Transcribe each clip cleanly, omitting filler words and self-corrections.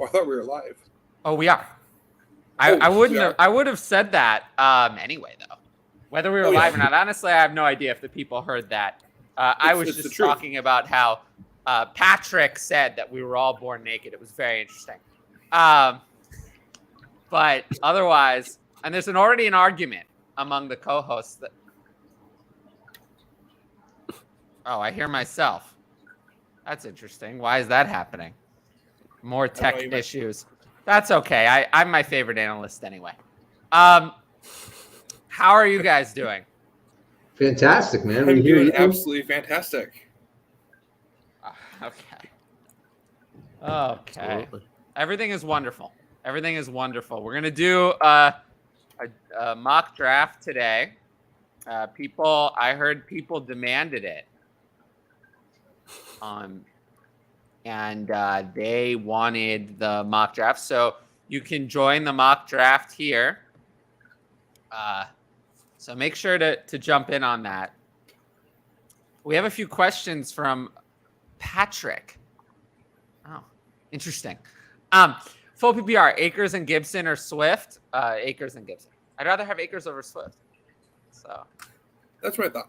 Oh, I thought we were live. Oh, we are. I would have said that anyway, though. Whether we were live or not, honestly, I have no idea if the people heard that. I was just talking about how Patrick said that we were all born naked. It was very interesting. But otherwise, and there's already an argument among the co-hosts that. Oh, I hear myself. That's interesting. Why is that happening? More tech issues. That's okay. I'm my favorite analyst anyway. How are you guys doing? Fantastic, man. I'm doing absolutely fantastic. Okay. Absolutely. Everything is wonderful. Everything is wonderful. We're gonna do a mock draft today. I heard people demanded it. And they wanted the mock draft, so you can join the mock draft here. So make sure to jump in on that. We have a few questions from Patrick. Oh, interesting. Full PPR, Akers and Gibson or Swift? Akers and Gibson. I'd rather have Akers over Swift. So that's what I thought.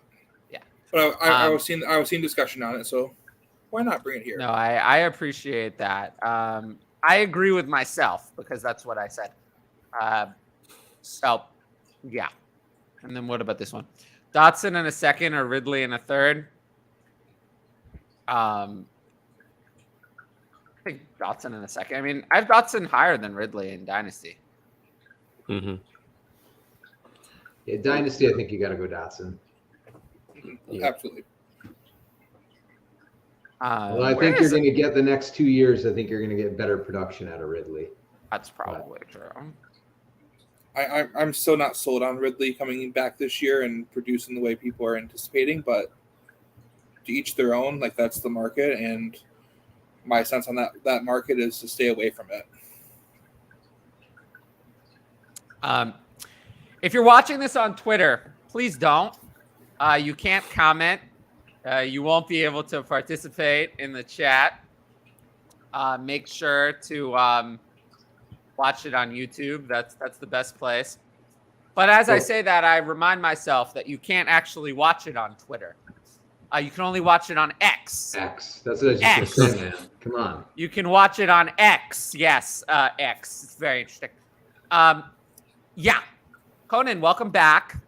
Yeah, but I was seeing discussion on it, so why not bring it here? No, I appreciate that. I agree with myself because that's what I said. So, yeah. And then what about this one? Dotson in a second or Ridley in a third? I think Dotson in a second. I mean, I have Dotson higher than Ridley in Dynasty. Mm-hmm. Yeah, Dynasty, I think you got to go Dotson. Yeah. Absolutely. Well, I think you're going to get the next 2 years. I think you're going to get better production out of Ridley. That's probably true. I'm still not sold on Ridley coming back this year and producing the way people are anticipating, but to each their own. Like, that's the market, and my sense on that market is to stay away from it. If you're watching this on Twitter, please don't. You can't comment. You won't be able to participate in the chat. Make sure to watch it on YouTube. That's the best place. But as I say that, I remind myself that you can't actually watch it on Twitter. You can only watch it on X. X. That's what I was just saying, man. Come on. You can watch it on X. Yes, X. It's very interesting. Yeah. Conan, welcome back.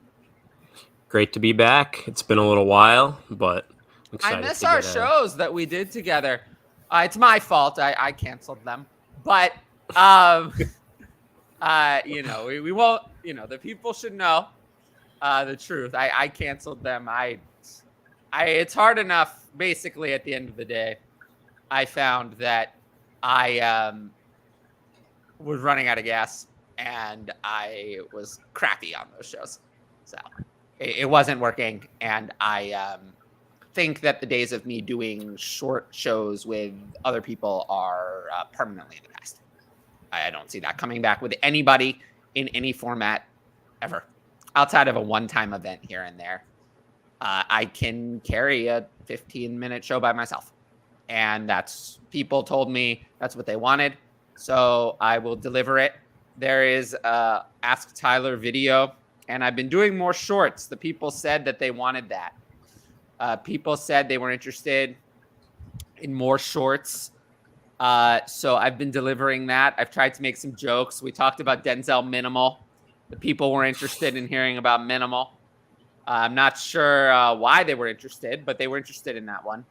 Great to be back. It's been a little while, but I'm excited. I miss our shows that we did together. It's my fault. I canceled them. But, we won't, the people should know the truth. I canceled them. It's hard enough, basically, at the end of the day. I found that I was running out of gas, and I was crappy on those shows. So it wasn't working, and I think that the days of me doing short shows with other people are permanently in the past. I don't see that coming back with anybody in any format ever, outside of a one-time event here and there. I can carry a 15-minute show by myself, and people told me that's what they wanted, so I will deliver it. There is a Ask Tyler video, and I've been doing more shorts. The people said that they wanted that. People said they were interested in more shorts, so I've been delivering that. I've tried to make some jokes. We talked about Denzel Minimal. The people were interested in hearing about Minimal. I'm not sure why they were interested, but they were interested in that one.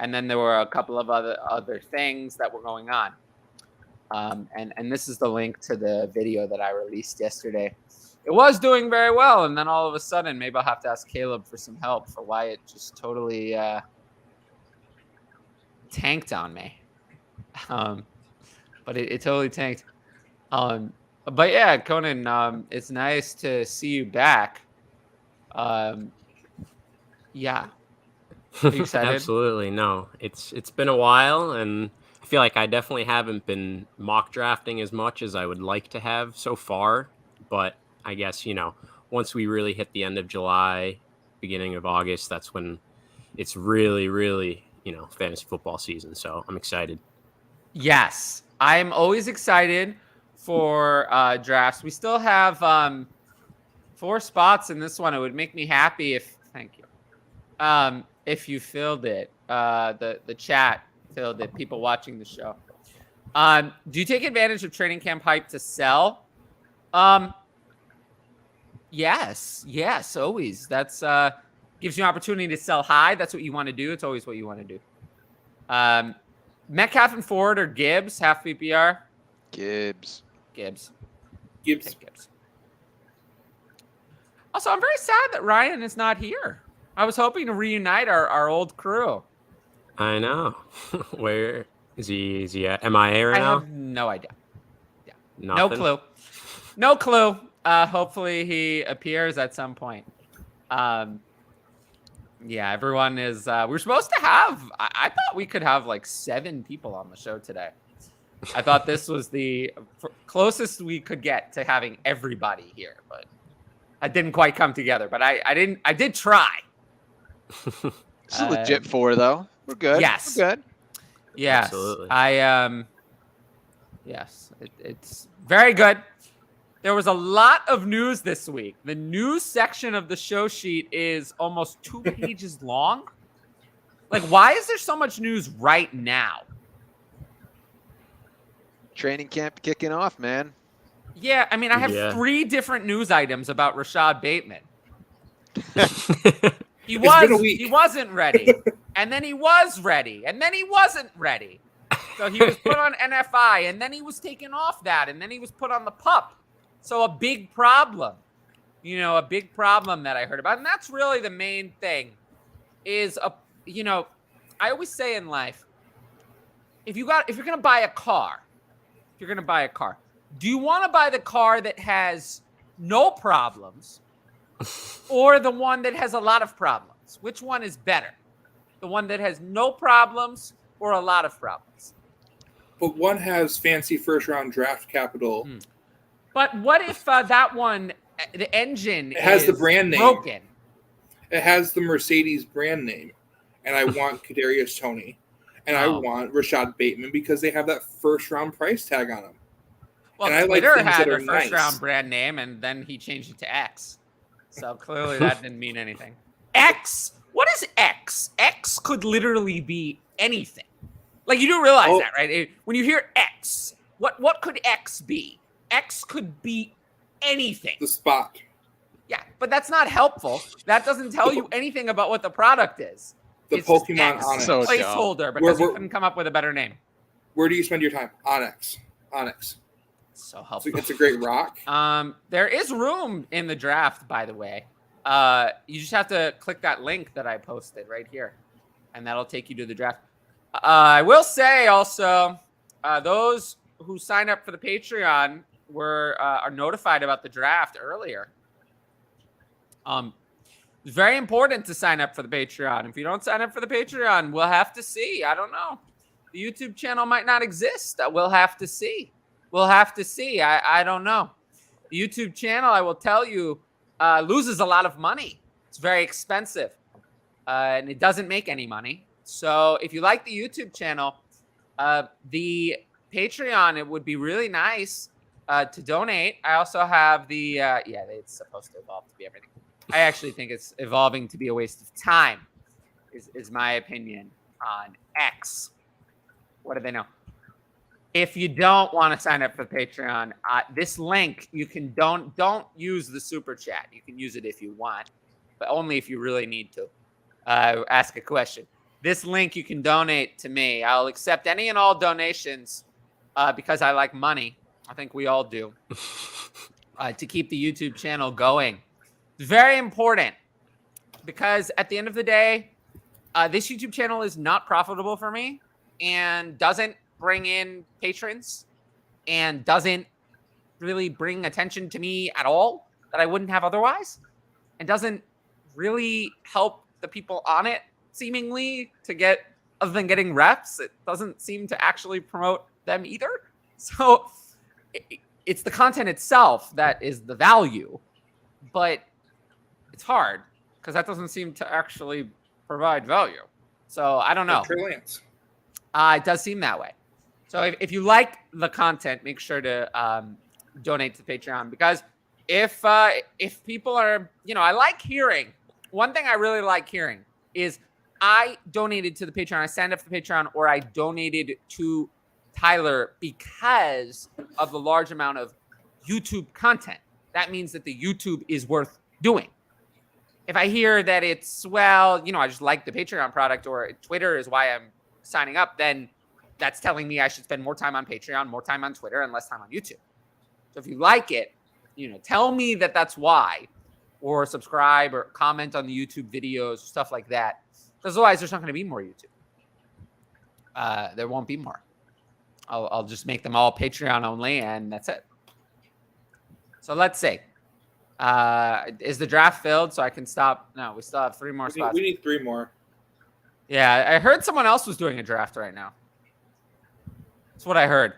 And then there were a couple of other things that were going on. And this is the link to the video that I released yesterday. It was doing very well, and then all of a sudden, maybe I'll have to ask Caleb for some help for why it just totally tanked on me. But it totally tanked. But yeah, Conan, it's nice to see you back. Yeah. Are you excited? Absolutely. No, it's been a while, and I feel like I definitely haven't been mock drafting as much as I would like to have so far. But I guess, once we really hit the end of July, beginning of August, that's when it's really, really, fantasy football season. So I'm excited. Yes. I'm always excited for drafts. We still have 4 spots in this one. It would make me happy if you filled it. The chat filled it. People watching the show. Do you take advantage of training camp hype to sell? Yes, always. That's gives you an opportunity to sell high. That's what you want to do. It's always what you want to do. Metcalf and Ford or Gibbs, half PPR? Gibbs. Also, I'm very sad that Ryan is not here. I was hoping to reunite our old crew. I know. Where is he? Is he at MIA right now? I have no idea. Yeah. Nothing? No clue. Hopefully he appears at some point. Yeah, everyone is. We're supposed to have. I thought we could have like 7 people on the show today. I thought this was the closest we could get to having everybody here, but I didn't quite come together. But I didn't. I did try. This is legit 4 though. We're good. Yes. We're good. Yes. Absolutely. Yes. It's very good. There was a lot of news this week. The news section of the show sheet is almost 2 pages long. Like, why is there so much news right now? Training camp kicking off, man. Yeah, I mean, I have 3 different news items about Rashod Bateman. He wasn't ready. And then he was ready. And then he wasn't ready. So he was put on NFI, and then he was taken off that, and then he was put on the PUP. So a big problem, a big problem that I heard about. And that's really the main thing is, I always say in life, if you're going to buy a car, do you want to buy the car that has no problems or the one that has a lot of problems? Which one is better? The one that has no problems or a lot of problems? But one has fancy first-round draft capital. But what if that one, the engine has is the brand name broken? It has the Mercedes brand name, and I want Kadarius Toney, and I want Rashod Bateman because they have that first-round price tag on them. Well, and Twitter I like had a nice. first-round brand name, and then he changed it to X. So clearly that didn't mean anything. X? What is X? X could literally be anything. Like, you do realize that, right? When you hear X, what could X be? X could be anything. The spot. Yeah, but that's not helpful. That doesn't tell you anything about what the product is. The it's Pokemon Onyx. So placeholder because you couldn't come up with a better name. Where do you spend your time? Onyx. So helpful. It's a great rock. There is room in the draft, by the way. You just have to click that link that I posted right here, and that'll take you to the draft. I will say also, those who sign up for the Patreon are notified about the draft earlier. It's very important to sign up for the Patreon. If you don't sign up for the Patreon, we'll have to see. I don't know. The YouTube channel might not exist. We'll have to see. I don't know. The YouTube channel, I will tell you, loses a lot of money. It's very expensive, and it doesn't make any money. So if you like the YouTube channel, the Patreon, it would be really nice to donate. I also have the it's supposed to evolve to be everything. I actually think it's evolving to be a waste of time, is my opinion on X. What do they know? If you don't want to sign up for Patreon, this link, you can don't use the super chat. You can use it if you want, but only if you really need to ask a question. This link, you can donate to me. I'll accept any and all donations because I like money. I think we all do. To keep the YouTube channel going. It's very important because at the end of the day, this YouTube channel is not profitable for me and doesn't bring in patrons and doesn't really bring attention to me at all that I wouldn't have otherwise, and doesn't really help the people on it seemingly to get, other than getting reps, it doesn't seem to actually promote them either. So it's the content itself that is the value, but it's hard because that doesn't seem to actually provide value. So I don't know. Trey Lance. It does seem that way. So if you like the content, make sure to donate to Patreon, because if people are, I like hearing, one thing I really like hearing is I donated to the Patreon, I signed up for Patreon, or I donated to Tyler because of the large amount of YouTube content. That means that the YouTube is worth doing. If I hear that it's, I just like the Patreon product, or Twitter is why I'm signing up, then that's telling me I should spend more time on Patreon, more time on Twitter, and less time on YouTube. So if you like it, tell me that that's why, or subscribe or comment on the YouTube videos, stuff like that. Because otherwise, there's not going to be more YouTube. There won't be more. I'll just make them all Patreon only, and that's it. So let's see. Is the draft filled so I can stop? No, we still have 3 more spots. We need 3 more. Yeah, I heard someone else was doing a draft right now. That's what I heard.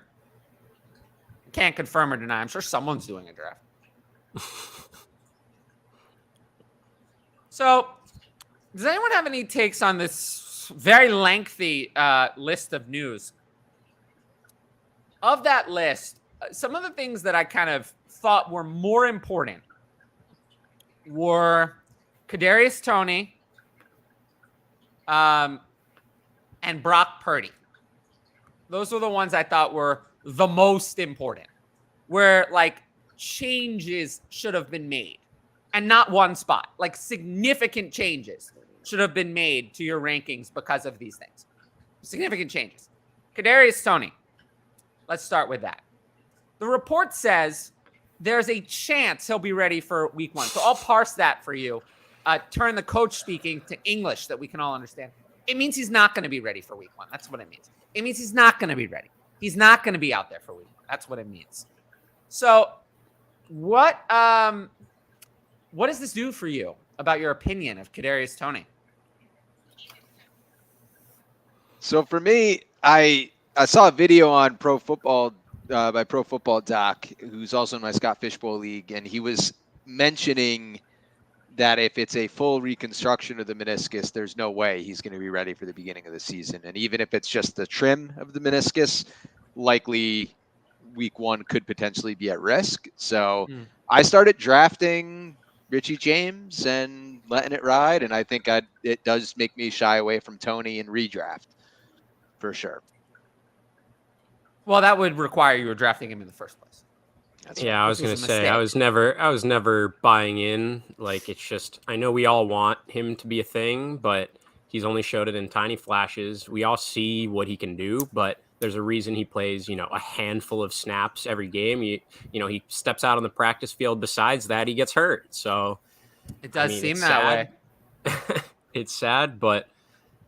I can't confirm or deny. I'm sure someone's doing a draft. So, does anyone have any takes on this very lengthy list of news? Of that list, some of the things that I kind of thought were more important were Kadarius Toney and Brock Purdy. Those were the ones I thought were the most important, where changes should have been made, and not one spot. Significant changes should have been made to your rankings because of these things. Significant changes. Kadarius Toney. Let's start with that. The report says there's a chance he'll be ready for week 1. So I'll parse that for you. Turn the coach speaking to English that we can all understand. It means he's not going to be ready for week 1. That's what it means. It means he's not going to be ready. He's not going to be out there for week 1. That's what it means. So what does this do for you about your opinion of Kadarius Toney? So for me, I saw a video on Pro Football by Pro Football Doc, who's also in my Scott Fishbowl League, and he was mentioning that if it's a full reconstruction of the meniscus, there's no way he's going to be ready for the beginning of the season. And even if it's just the trim of the meniscus, likely week 1 could potentially be at risk. So I started drafting Richie James and letting it ride, and I think it does make me shy away from Toney and redraft for sure. Well, that would require you were drafting him in the first place. I was going to say, I was never buying in. It's just, I know we all want him to be a thing, but he's only showed it in tiny flashes. We all see what he can do, but there's a reason he plays, a handful of snaps every game. He steps out on the practice field. Besides that, he gets hurt. So it does seem that way. It's sad, but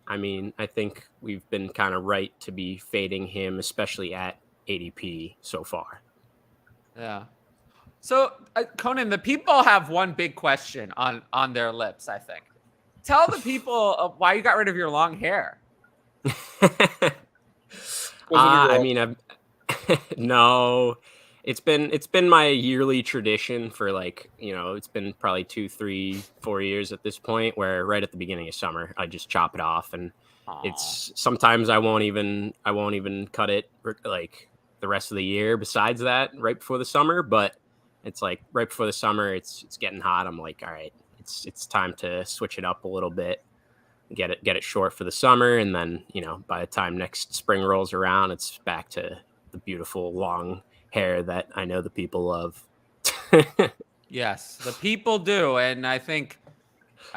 I think we've been kind of right to be fading him, especially at ADP so far. Yeah. So, Conan, the people have one big question on their lips, I think. Tell the people why you got rid of your long hair. No, it's been my yearly tradition for it's been probably 2, 3, 4 years at this point, where right at the beginning of summer, I just chop it off, and it's sometimes I won't even cut it the rest of the year besides that right before the summer. But it's right before the summer, it's getting hot. I'm like, all right, it's time to switch it up a little bit, get it short for the summer. And then, by the time next spring rolls around, it's back to the beautiful long hair that I know the people love. Yes, the people do. And I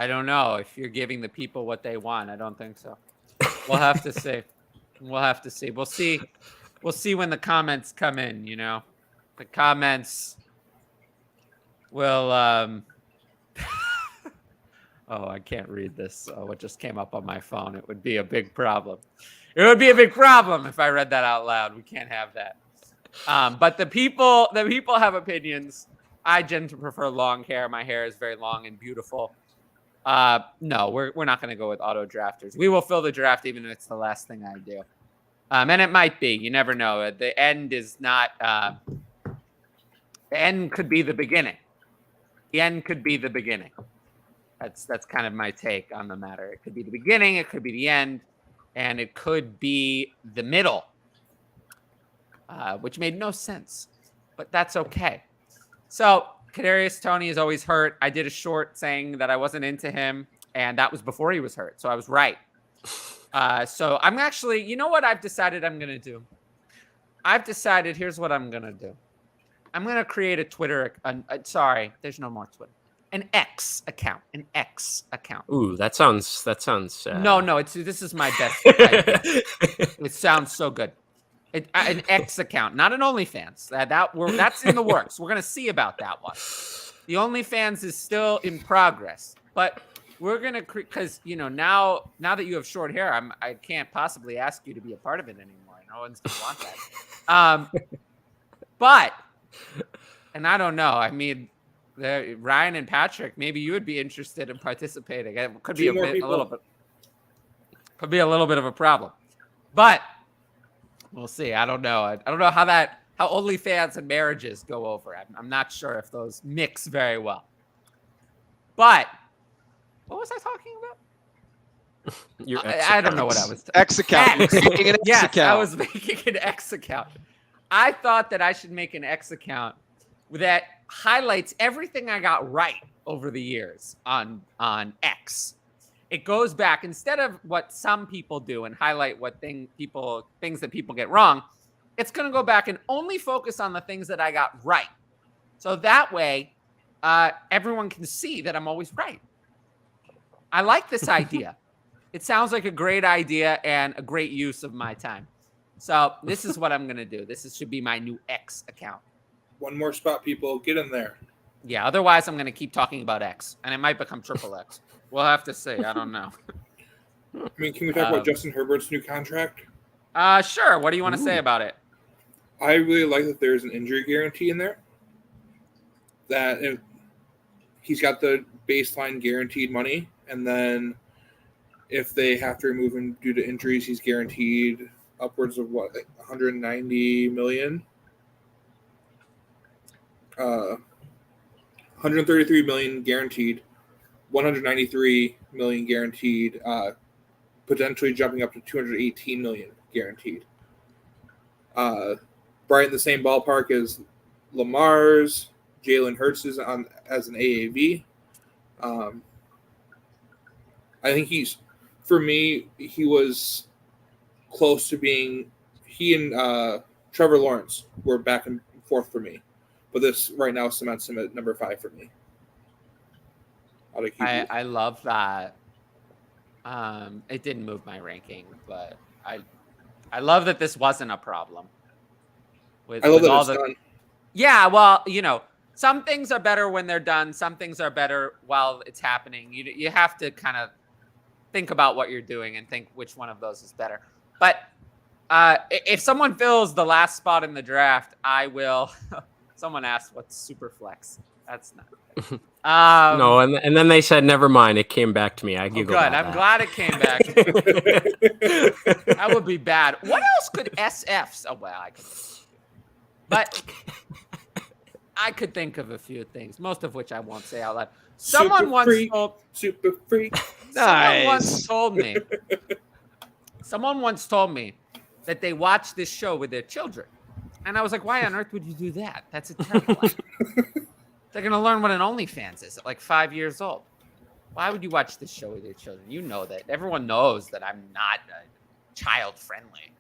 don't know if you're giving the people what they want. I don't think so. We'll have to see. We'll see when the comments come in, The comments will oh, I can't read this. What just came up on my phone? It would be a big problem. It would be a big problem if I read that out loud. We can't have that. But the people have opinions. I tend to prefer long hair. My hair is very long and beautiful. No, we're not going to go with auto drafters. We will fill the draft even if it's the last thing I do. And it might be. You never know. The end is not. The end could be the beginning. The end could be the beginning. That's kind of my take on the matter. It could be the beginning. It could be the end, and it could be the middle. which made no sense, but that's okay. So Kadarius Toney is always hurt. I did a short saying that I wasn't into him, and that was before he was hurt, so I was right. So I'm actually, you know what I've decided I'm going to do? I've decided here's what I'm going to do. I'm going to create a Twitter. Sorry, there's no more Twitter. An X account. Ooh, that sounds. No. This is my best idea. It sounds so good. An X account, not an OnlyFans. That's in the works. We're gonna see about that one. The OnlyFans is still in progress, but we're gonna because now that you have short hair, I can't possibly ask you to be a part of it anymore. No one's gonna want that. But and I don't know. I mean, Ryan and Patrick, maybe you would be interested in participating. It could be a little bit. Could be a little bit of a problem, but. We'll see. I don't know. I don't know how OnlyFans and marriages go over. I'm not sure if those mix very well. But what was I talking about? I don't know what I was. X account. Making an X yes, account. I was making an X account. I thought that I should make an X account that highlights everything I got right over the years on X. It goes back instead of what some people do and highlight things that people get wrong. It's going to go back and only focus on the things that I got right. So that way, everyone can see that I'm always right. I like this idea. It sounds like a great idea and a great use of my time. So this is what I'm going to do. Should be my new X account. One more spot, people. Get in there. Yeah, otherwise I'm going to keep talking about X, and it might become triple X. We'll have to see. I don't know. I mean, can we talk about Justin Herbert's new contract? Sure. What do you want to say about it? I really like that there's an injury guarantee in there. That he's got the baseline guaranteed money, and then if they have to remove him due to injuries, he's guaranteed upwards of $190 million. 133 million guaranteed, 193 million guaranteed, potentially jumping up to 218 million guaranteed. Right in the same ballpark as Lamar's. Jalen Hurts is on as an AAV. I think he was close to being. He and Trevor Lawrence were back and forth for me. But this right now cements him at number 5 for me. I love that. It didn't move my ranking, but I love that this wasn't a problem. I love that it's done. Yeah, well, some things are better when they're done. Some things are better while it's happening. You have to kind of think about what you're doing and think which one of those is better. But if someone fills the last spot in the draft, I will. Someone asked what's super flex. That's not good. No, and then they said, never mind. It came back to me. I giggled. Good. I'm glad it came back. That would be bad. What else could SFs? Oh, well, but I could think of a few things, most of which I won't say out loud. Someone once told me that they watched this show with their children. And I was like, why on earth would you do that? That's a terrible idea. They're going to learn what an OnlyFans is at like 5 years old. Why would you watch this show with your children? You know that. Everyone knows that I'm not child-friendly.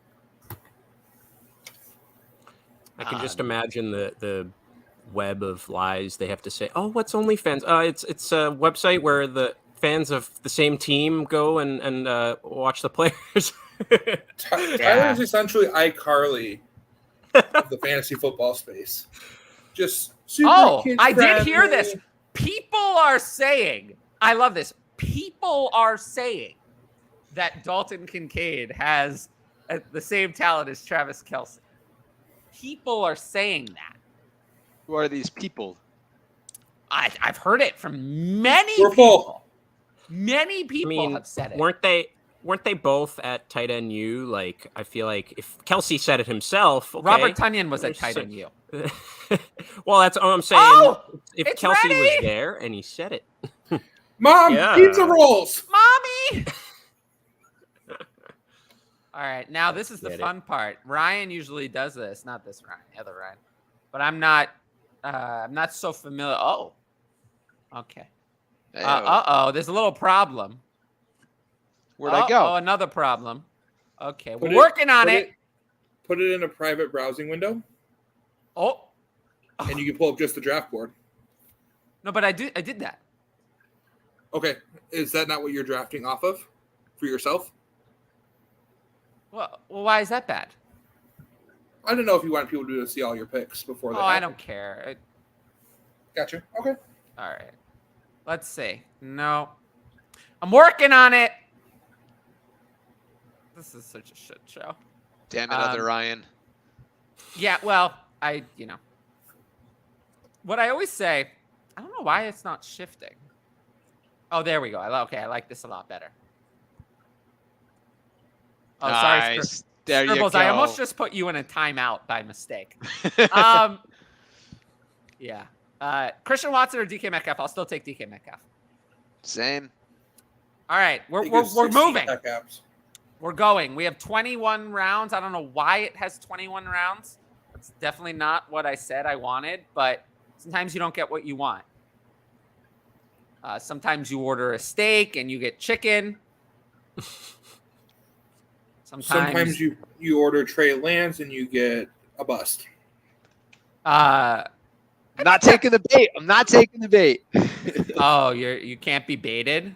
I can just imagine the web of lies they have to say. Oh, what's OnlyFans? It's a website where the fans of the same team go and watch the players. Tyler is essentially iCarly of the fantasy football space. Just super I did hear this. People are saying, I love this. People are saying that Dalton Kincaid has the same talent as Travis Kelce. People are saying that. Who are these people? I've heard it from many people. Many people have said it. Weren't they both at tight end U? Like, I feel like if Kelce said it himself, okay, Robert Tonyan was at tight end U. Well, that's all I'm saying. If Kelce was there and he said it. Mom, pizza rolls. Mommy. All right, now this is the Get it. fun part. Ryan usually does this, not this Ryan, the other Ryan. But I'm not so familiar. Oh, okay. There's a little problem. Where'd I go? Oh, another problem. Okay, we're working on it. Put it in a private browsing window, Oh, and you can pull up just the draft board. no, but I did that. Okay, is that not what you're drafting off of for yourself? Well, why is that bad? I don't know if you want people to see all your picks before they Oh, I happen. don't care. Gotcha. Okay. All right. Let's see. No. I'm working on it. This is such a shit show. Damn it, other Ryan. Yeah, well, what I always say, I don't know why it's not shifting. Oh, there we go. I like this a lot better. Oh, sorry. Nice. There you Scribbles, go. I almost just put you in a timeout by mistake. Yeah. Christian Watson or DK Metcalf? I'll still take DK Metcalf. Same. All right, we're They give 16 moving. backups. We're going. We have 21 rounds. I don't know why it has 21 rounds. It's definitely not what I said I wanted, but sometimes you don't get what you want. Sometimes you order a steak and you get chicken. Sometimes you order Trey Lance and you get a bust. I'm not taking the bait. I'm not taking the bait. Oh, you can't be baited.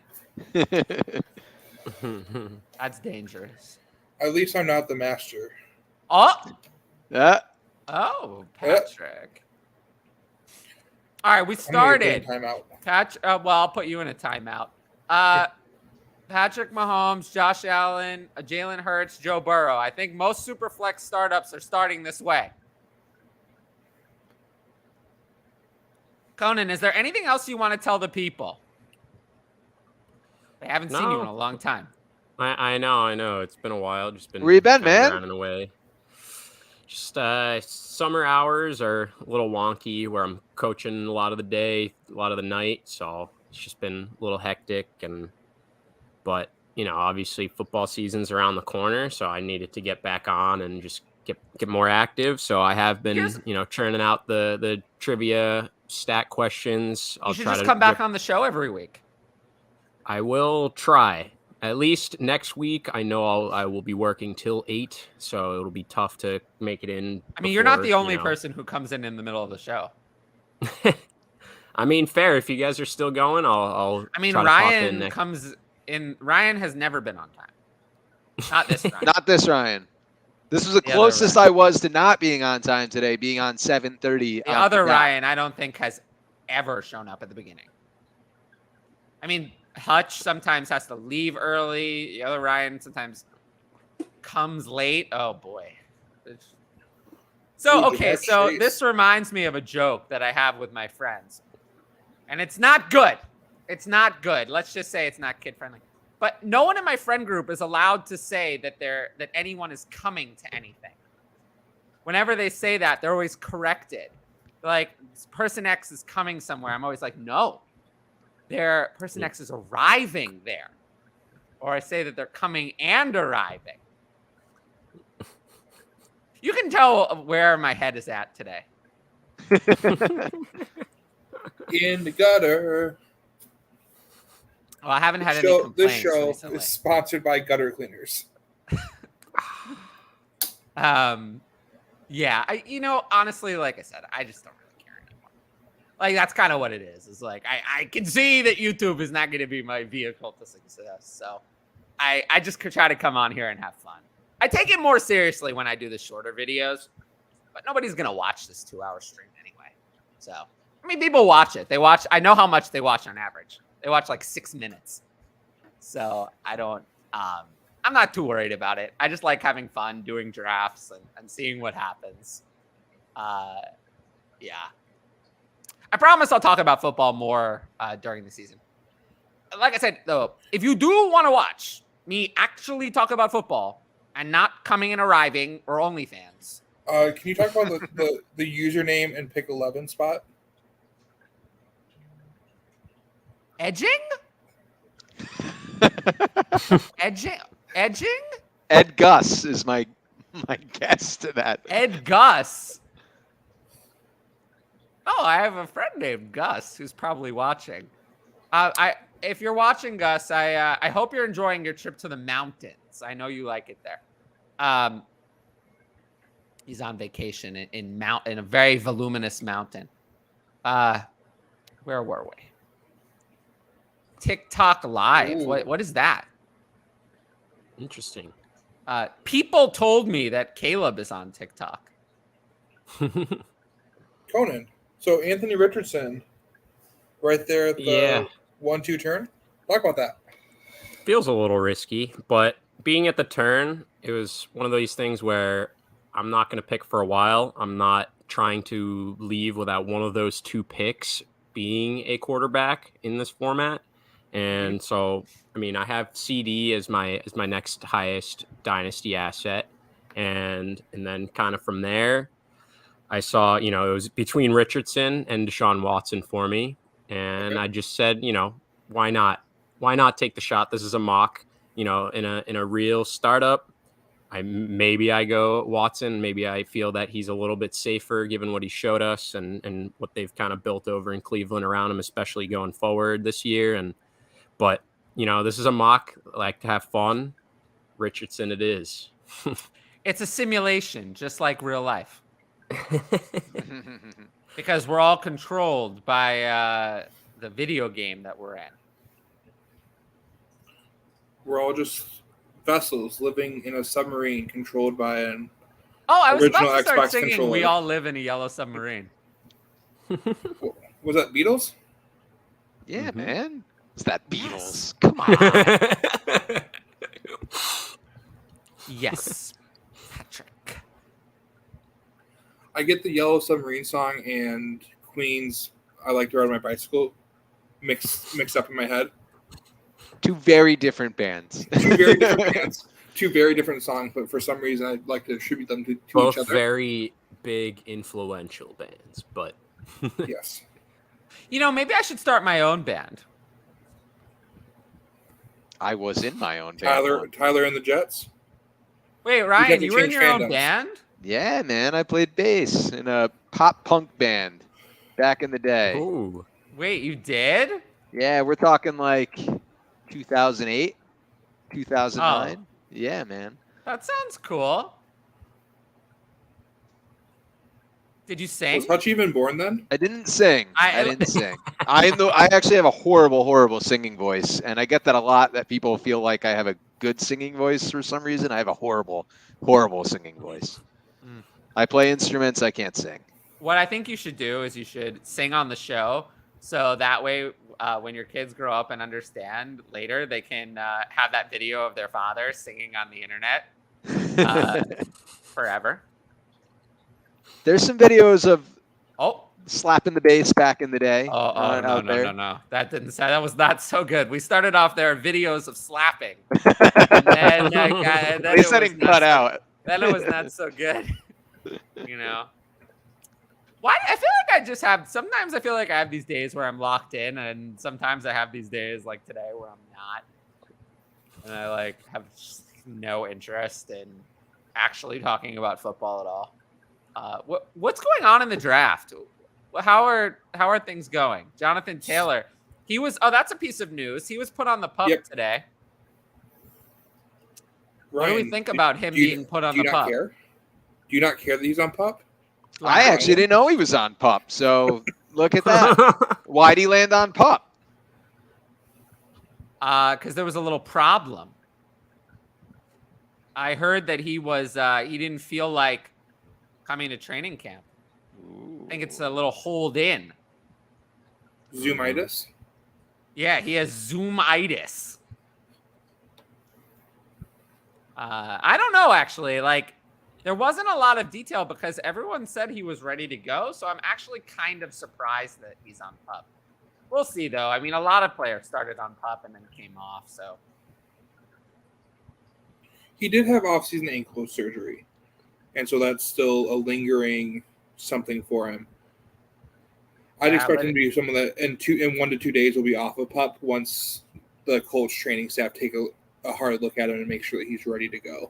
That's dangerous. At least I'm not the master. Oh, Yeah. Patrick. All right, we I'm gonna get started. timeout. Well, I'll put you in a timeout. Patrick Mahomes, Josh Allen, Jalen Hurts, Joe Burrow. I think most Superflex startups are starting this way. Conan, is there anything else you want to tell the people? They haven't seen you in a long time. I know. It's been a while. Just been Where you been, kinda man? running away. Just summer hours are a little wonky where I'm coaching a lot of the day, a lot of the night. So it's just been a little hectic. But obviously football season's around the corner. So I needed to get back on and just get more active. So I have been, churning out the trivia stat questions. You should just come back on the show every week. I will try. At least next week, I know I will be working till 8, so it'll be tough to make it in. I mean, you're not the only person who comes in the middle of the show. I mean, fair. If you guys are still going, I'll. I mean, try to Ryan comes in. Ryan has never been on time. Not this Ryan. Not this Ryan. This was the closest I was to not being on time today, being on 7:30. The other Ryan, I don't think has ever shown up at the beginning. I mean, Hutch sometimes has to leave early. The other Ryan sometimes comes late. Oh boy. So this reminds me of a joke that I have with my friends. And it's not good. It's not good. Let's just say it's not kid friendly. But no one in my friend group is allowed to say that anyone is coming to anything. Whenever they say that, they're always corrected. They're like, person X is coming somewhere. I'm always like, no. Person X is arriving there. Or I say that they're coming and arriving. You can tell where my head is at today. In the gutter. Well, I haven't had any complaints This show recently. is sponsored by Gutter Cleaners. Yeah, honestly, like I said, I just don't really care anymore. Like, that's kind of what it is. It's like, I can see that YouTube is not going to be my vehicle to success. So I just try to come on here and have fun. I take it more seriously when I do the shorter videos, but nobody's going to watch this 2-hour stream anyway. So, I mean, people watch it. I know how much they watch on average. They watch like 6 minutes. So I'm not too worried about it. I just like having fun doing drafts and seeing what happens. Yeah. I promise I'll talk about football more during the season. Like I said, though, if you do want to watch me actually talk about football and not coming and arriving or OnlyFans. Can you talk about the username and pick 11 spot? Edging? Edging? Ed Gus is my guess to that. Ed Gus. Oh, I have a friend named Gus who's probably watching. If you're watching, Gus, I hope you're enjoying your trip to the mountains. I know you like it there. He's on vacation in a very voluminous mountain. Where were we? TikTok Live. What is that? Interesting. People told me that Caleb is on TikTok. Conan. So Anthony Richardson, right there at the 1-2 turn. Talk about that. Feels a little risky, but being at the turn, it was one of these things where I'm not going to pick for a while. I'm not trying to leave without one of those 2 picks being a quarterback in this format. And so, I mean, I have CD as my next highest dynasty asset. And then kind of from there, I saw, it was between Richardson and Deshaun Watson for me. And I just said, why not? Why not take the shot? This is a mock, in a real startup. Maybe I go Watson. Maybe I feel that he's a little bit safer given what he showed us and what they've kind of built over in Cleveland around him, especially going forward this year. But this is a mock. I like to have fun. Richardson it is. It's a simulation, just like real life. Because we're all controlled by the video game that we're in. We're all just vessels living in a submarine controlled by an I was about to original start Xbox singing controller. We All Live in a Yellow Submarine. Was that Beatles? Yeah, man. It's that Beatles. Come on. Yes, Patrick. I get the Yellow Submarine song and Queen's I Like to Ride My Bicycle mixed up in my head. 2 very different bands. 2 very different bands. 2 very different songs, but for some reason I'd like to attribute them to both each other. Very big, influential bands, but yes. Maybe I should start my own band. I was in my own band. Tyler and the Jets. Wait, Ryan, to you were in change your own fandoms. band? Yeah, man. I played bass in a pop punk band back in the day. ooh. Wait, you did? Yeah, we're talking like 2008, 2009. Oh. Yeah, man. That sounds cool. Did you sing? Was Hutch even born then? I didn't sing. I- I didn't sing. I actually have a horrible singing voice, and I get that a lot. That people feel like I have a good singing voice for some reason. I have a horrible singing voice. Mm. I play instruments. I can't sing. What I think you should do is you should sing on the show, so that way when your kids grow up and understand later, they can have that video of their father singing on the internet forever. There's some videos of Oh. slapping the bass back in the day. No. That didn't sound. That was not so good. We started off there videos of slapping. And then, At least I didn't cut out. Then it was not so good. Why? I feel like I just have. Sometimes I feel like I have these days where I'm locked in, and sometimes I have these days like today where I'm not, and I have just no interest in actually talking about football at all. What's going on in the draft? How are things going? Jonathan Taylor, he was. Oh, that's a piece of news. He was put on the PUP today. What do we think about him being put on the PUP? Do you not care that he's on PUP? I actually didn't know he was on PUP. So look at that. Why'd he land on PUP? Because there was a little problem. I heard that he was. He didn't feel like coming to training camp. Ooh. I think it's a little hold in. Zoomitis? Yeah, he has Zoomitis. I don't know, actually. There wasn't a lot of detail because everyone said he was ready to go. So I'm actually kind of surprised that he's on PUP. We'll see, though. I mean, a lot of players started on PUP and then came off. So He did have off-season ankle surgery. And so that's still a lingering something for him. I'd expect him to do some of that in 1 to 2 days. Will be off of PUP once the Colts training staff take a hard look at him and make sure that he's ready to go.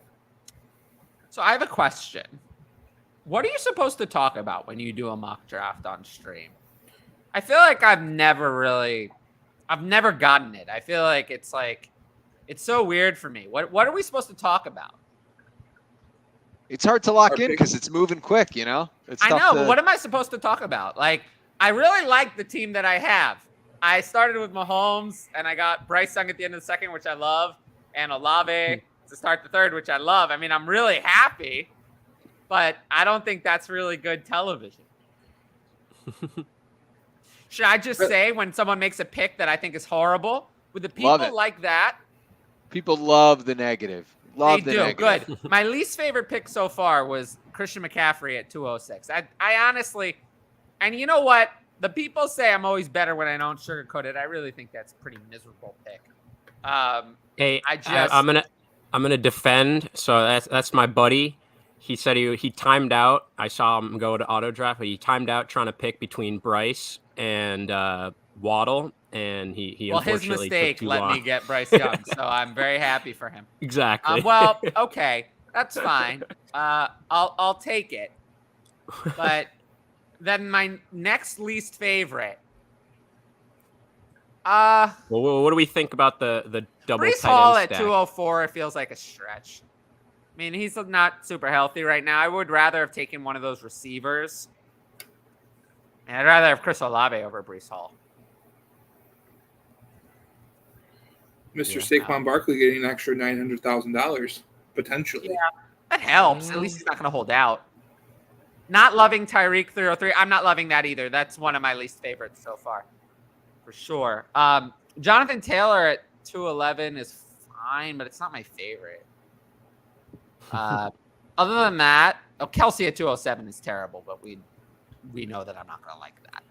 So I have a question. What are you supposed to talk about when you do a mock draft on stream? I feel like I've never gotten it. I feel like it's so weird for me. What are we supposed to talk about? It's hard to lock in because it's moving quick, you know? It's I tough know, to... but what am I supposed to talk about? Like, I really like the team that I have. I started with Mahomes, and I got Bryce Young at the end of the second, which I love, and Olave to start the third, which I love. I mean, I'm really happy, but I don't think that's really good television. Should I just say when someone makes a pick that I think is horrible? With the people like that? People love the negative. Love the negative. Good. My least favorite pick so far was Christian McCaffrey at 206. I honestly, and you know what? The people say I'm always better when I don't sugarcoat it. I really think that's a pretty miserable pick. Hey, I'm gonna defend. So that's my buddy. He said he timed out. I saw him go to auto draft, but he timed out trying to pick between Bryce and Waddle, and he his mistake let me get Bryce Young, so I'm very happy for him. Exactly. Well, okay, that's fine. I'll take it. But then my next least favorite. Well, what do we think about the double Breece tight Hall end at stack? 204? It feels like a stretch. I mean, he's not super healthy right now. I would rather have taken one of those receivers. And I'd rather have Chris Olave over Breece Hall. Mr. Saquon Barkley getting an extra $900,000 potentially. Yeah, that helps. At least he's not going to hold out. Not loving Tyreek 303. I'm not loving that either. That's one of my least favorites so far, for sure. Jonathan Taylor at 211 is fine, but it's not my favorite. Other than that, Kelsey at 207 is terrible, but we know that I'm not going to like that.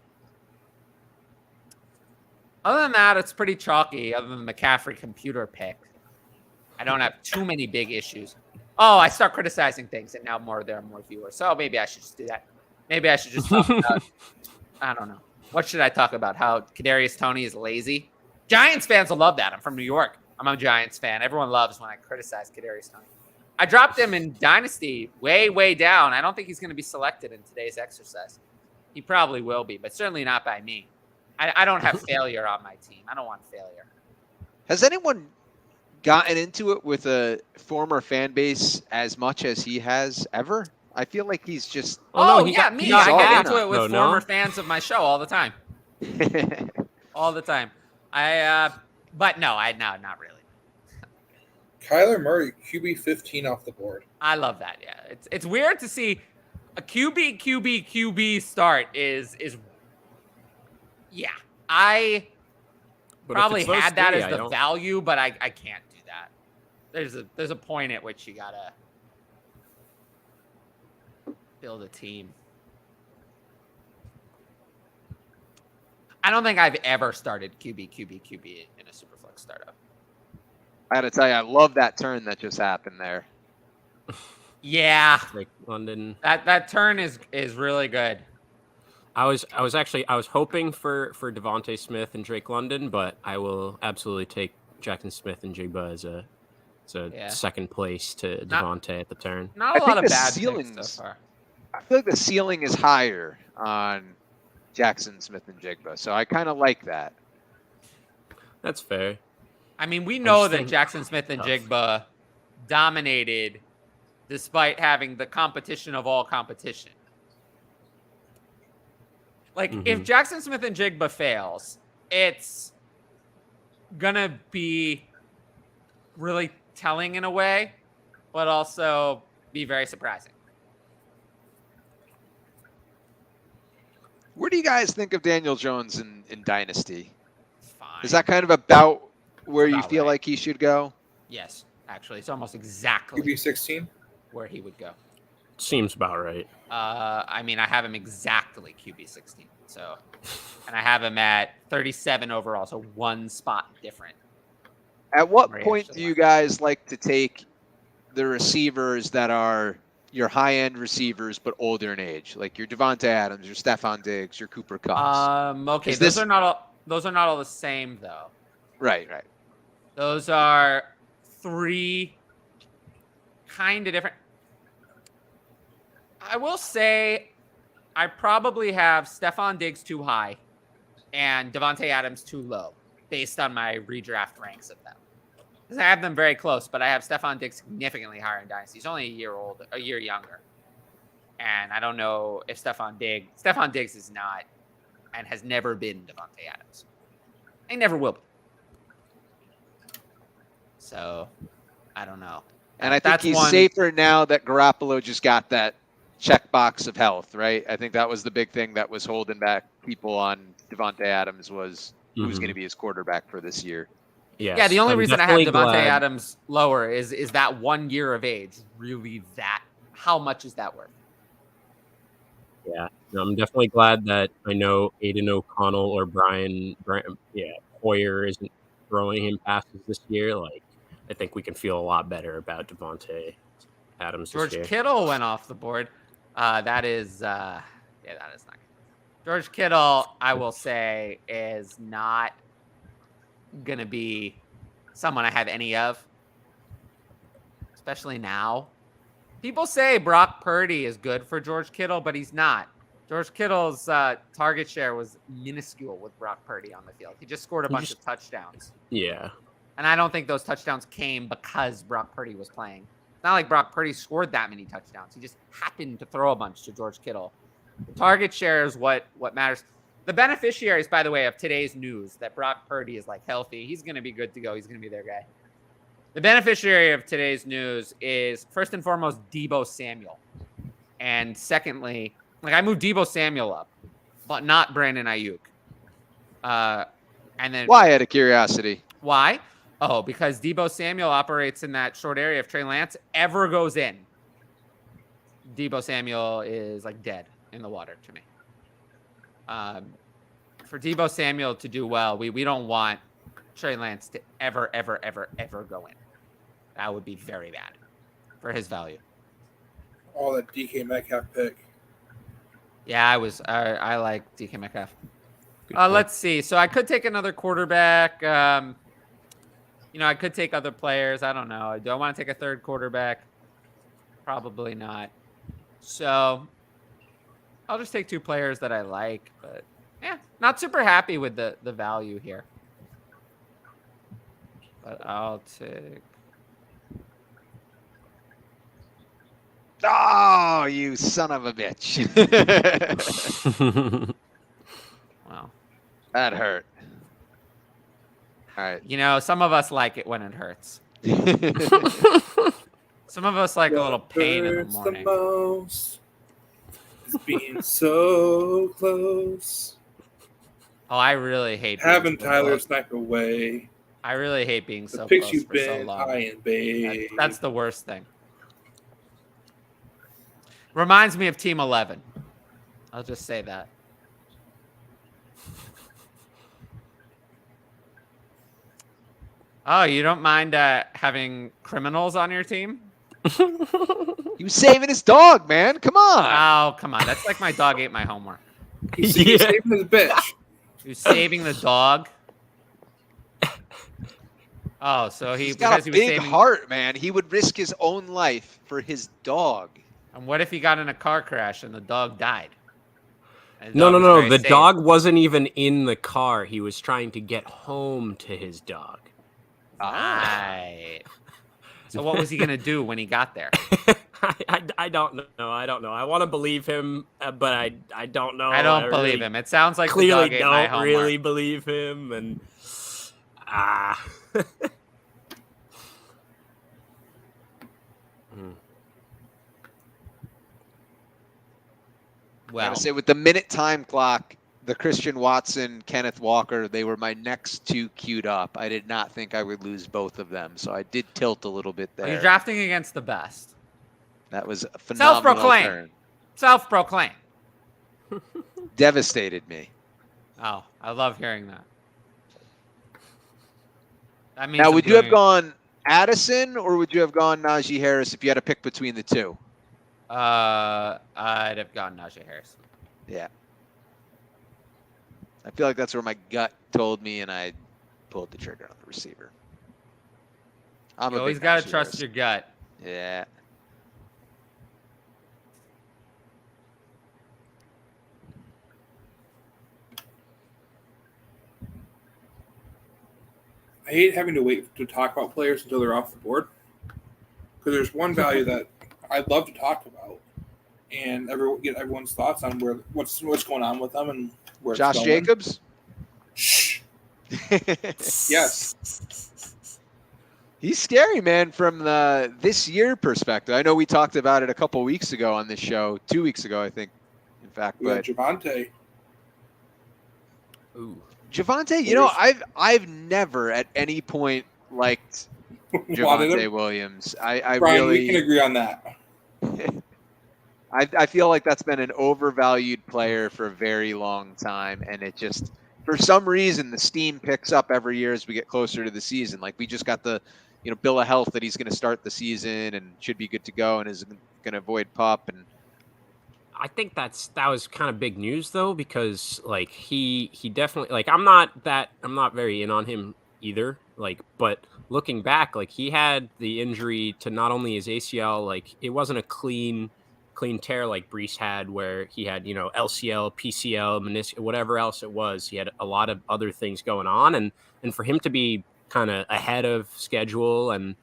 Other than that, it's pretty chalky, other than the McCaffrey computer pick. I don't have too many big issues. Oh, I start criticizing things, and now there are more viewers. So maybe I should just do that. Maybe I should just talk about, I don't know. What should I talk about? How Kadarius Toney is lazy? Giants fans will love that. I'm from New York. I'm a Giants fan. Everyone loves when I criticize Kadarius Toney. I dropped him in Dynasty way, way down. I don't think he's going to be selected in today's exercise. He probably will be, but certainly not by me. I don't have failure on my team. I don't want failure. Has anyone gotten into it with a former fan base as much as he has ever? I feel like he's just... me. I get into it with former fans of my show all the time. All the time. But no, not really. Kyler Murray, QB 15 off the board. I love that. Yeah, it's weird to see a QB start is. Yeah, I probably had that as the value, but I can't do that. There's a point at which you gotta build a team. I don't think I've ever started QB in a Superflex startup. I got to tell you, I love that turn that just happened there. Yeah, Like London. That turn is really good. I was hoping for Devontae Smith and Drake London, but I will absolutely take Jackson Smith and Jigba as a second place to Devontae at the turn. Not a lot of bad picks so far. I feel like the ceiling is higher on Jackson Smith and Jigba, so I kind of like that. That's fair. I mean, we know that Jackson Smith and Jigba dominated despite having the competition of all competition. Like, if Jackson Smith and Jigba fails, it's going to be really telling in a way, but also be very surprising. Where do you guys think of Daniel Jones in Dynasty? Fine. Is that kind of about where you feel like he should go? Yes, actually. It's almost exactly QB 16? where he would go. Seems about right. I mean, I have him exactly QB 16. So, and I have him at 37 overall, so one spot different. At what point do you guys like to take the receivers that are your high-end receivers but older in age, like your Javonte Adams, your Stephon Diggs, your Cooper Kupp? Okay, those are not all the same though. Right. Those are three kind of different. I will say I probably have Stephon Diggs too high and Davante Adams too low based on my redraft ranks of them. Because I have them very close, but I have Stephon Diggs significantly higher in Dynasty. He's only a year younger. And I don't know if Stephon Diggs is not and has never been Davante Adams. He never will be. So, I don't know. And I think he's safer now that Garoppolo just got that checkbox of health, right? I think that was the big thing that was holding back people on Davante Adams was who's going to be his quarterback for this year. Yes, yeah, the only reason I have Davante glad. Adams lower is that 1 year of age really that? How much is that worth? Yeah, I'm definitely glad that I know Aiden O'Connell or Brian Hoyer isn't throwing him passes this year. Like, I think we can feel a lot better about Davante Adams this year. George Kittle went off the board. That is not good. George Kittle, I will say, is not going to be someone I have any of, especially now. People say Brock Purdy is good for George Kittle, but he's not. George Kittle's target share was minuscule with Brock Purdy on the field. He just scored a bunch of touchdowns. Yeah. And I don't think those touchdowns came because Brock Purdy was playing. It's not like Brock Purdy scored that many touchdowns. He just happened to throw a bunch to George Kittle. The target share is what matters. The beneficiaries, by the way, of today's news that Brock Purdy is like healthy. He's going to be good to go. He's going to be their guy. The beneficiary of today's news is, first and foremost, Deebo Samuel. And secondly, I moved Deebo Samuel up, but not Brandon Ayuk. And then Why, out of curiosity? Why? Oh, because Deebo Samuel operates in that short area. If Trey Lance ever goes in, Deebo Samuel is like dead in the water to me. For Deebo Samuel to do well, we don't want Trey Lance to ever go in. That would be very bad for his value. Oh, that DK Metcalf pick. Yeah, I like DK Metcalf. Let's see. So I could take another quarterback. I could take other players. I don't know. Do I want to take a third quarterback? Probably not. So I'll just take two players that I like, but yeah, not super happy with the value here. But I'll take. Oh, you son of a bitch. Wow. That hurt. All right. Some of us like it when it hurts. Some of us like a little pain in the morning. The most is being so close. Oh, I really hate having Tyler snipe away. I really hate being so picks close you've for been so long. high and big. That's the worst thing. Reminds me of Team 11. I'll just say that. Oh, you don't mind having criminals on your team? He was saving his dog, man. Come on. Oh, come on. That's like my dog ate my homework. He's saving his bitch. He was saving the dog. Oh, so he's got a big heart, man. He would risk his own life for his dog. And what if he got in a car crash and the dog died? No. The dog wasn't even in the car. He was trying to get home to his dog. Right. So what was he going to do when he got there? I don't know. I want to believe him, but I don't know. I don't believe him. It sounds like clearly the dog ate my don't really believe him. And Well, I gotta say, with the minute time clock, the Christian Watson, Kenneth Walker, they were my next two queued up. I did not think I would lose both of them, so I did tilt a little bit there. You're drafting against the best. That was a phenomenal turn. Self-proclaimed. Devastated me. Oh, I love hearing that. That means now, would you have gone Addison or would you have gone Najee Harris if you had to pick between the two? I'd have gone Najee Harris. Yeah. I feel like that's where my gut told me, and I pulled the trigger on the receiver. You always got to trust your gut. Yeah. I hate having to wait to talk about players until they're off the board. Because there's one value that I'd love to talk about, and get everyone's thoughts on what's going on with them and where Josh it's going. Jacobs? Shh. Yes. He's scary, man, from the this year perspective. I know we talked about it a couple weeks ago on this show, 2 weeks ago, I think, in fact. We But have Javonte. Ooh. Javonte, you know, I've never at any point liked Wanted Javonte him. Williams. I Brian, really we can agree on that. I feel like that's been an overvalued player for a very long time, and it just, for some reason, the steam picks up every year as we get closer to the season. Like, we just got the, bill of health that he's going to start the season and should be good to go and is going to avoid PUP. And I think that was kind of big news though, because like he definitely, like, I'm not very in on him either. Like, but looking back, like, he had the injury to not only his ACL, like, it wasn't a clean tear like Breece had, where he had, LCL, PCL, meniscus, whatever else it was. He had a lot of other things going on, and for him to be kind of ahead of schedule and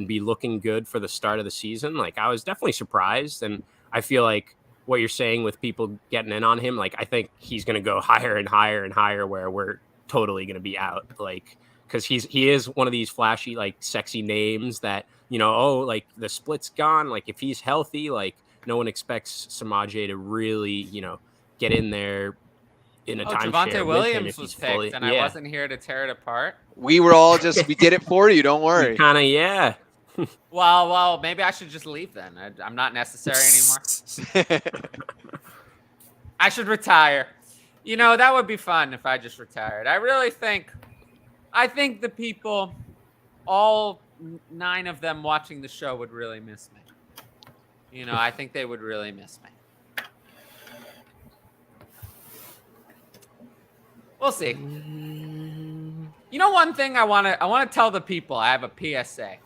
be looking good for the start of the season, like, I was definitely surprised. And I feel like what you're saying with people getting in on him, like, I think he's going to go higher and higher and higher, where we're totally going to be out, like, because he is one of these flashy, like, sexy names that, like, the split's gone, like, if he's healthy, like, no one expects Samaje to really, get in there in a timeshare. Javonte Williams was picked, and I wasn't here to tear it apart. we were all we did it for you. Don't worry. Kind of, yeah. Well, maybe I should just leave then. I'm not necessary anymore. I should retire. That would be fun if I just retired. I think the people, all 9 of them watching the show, would really miss me. I think they would really miss me. We'll see. One thing I want to tell the people, I have a PSA.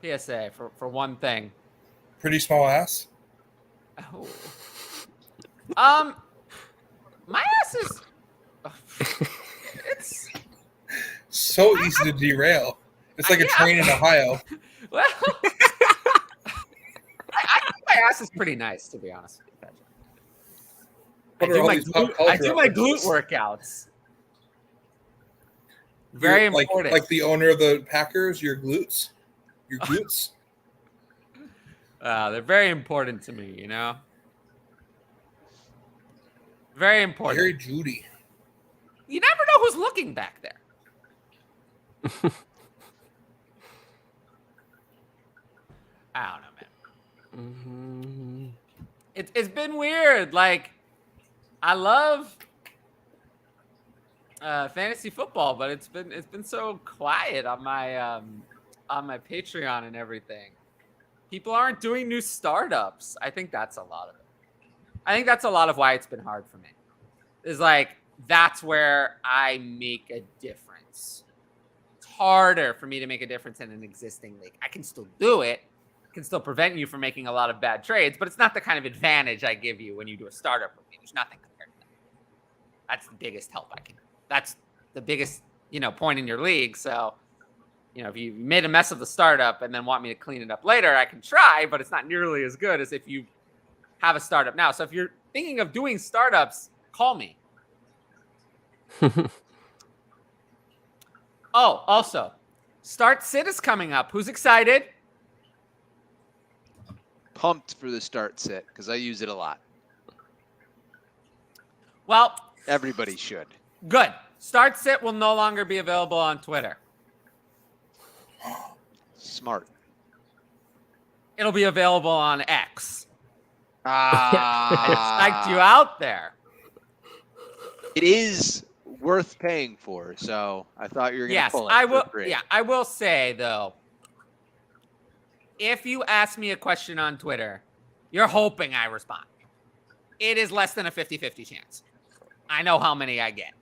PSA for one thing. Pretty small ass. Oh. My ass is. It's so easy to derail. It's like a train in Ohio. Well, I think my ass is pretty nice, to be honest with you. I do my glute workouts. Very important. Like the owner of the Packers, your glutes. Your glutes. They're very important to me, Very important. Very Judy. You never know who's looking back there. I don't know, man. It's been weird. Like, I love fantasy football, but it's been so quiet on my Patreon and everything. People aren't doing new startups. I think that's a lot of it. I think that's a lot of why it's been hard for me. Is like, that's where I make a difference. It's harder for me to make a difference in an existing league. I can still do it. Can still prevent you from making a lot of bad trades, but it's not the kind of advantage I give you when you do a startup with me. There's nothing compared to that. That's the biggest help I can do. That's the biggest, point in your league. So, if you made a mess of the startup and then want me to clean it up later, I can try, but it's not nearly as good as if you have a startup now. So if you're thinking of doing startups, call me. Oh, also, Start Sit is coming up. Who's excited? Pumped for the Start Sit because I use it a lot. Well, everybody should. Good. Start Sit will no longer be available on Twitter. Smart. It'll be available on X. I psyched you out there. It is worth paying for, so I thought you were going to pull it. I will. Yeah, I will say though, if you ask me a question on Twitter, you're hoping I respond. It is less than a 50-50 chance. I know how many I get.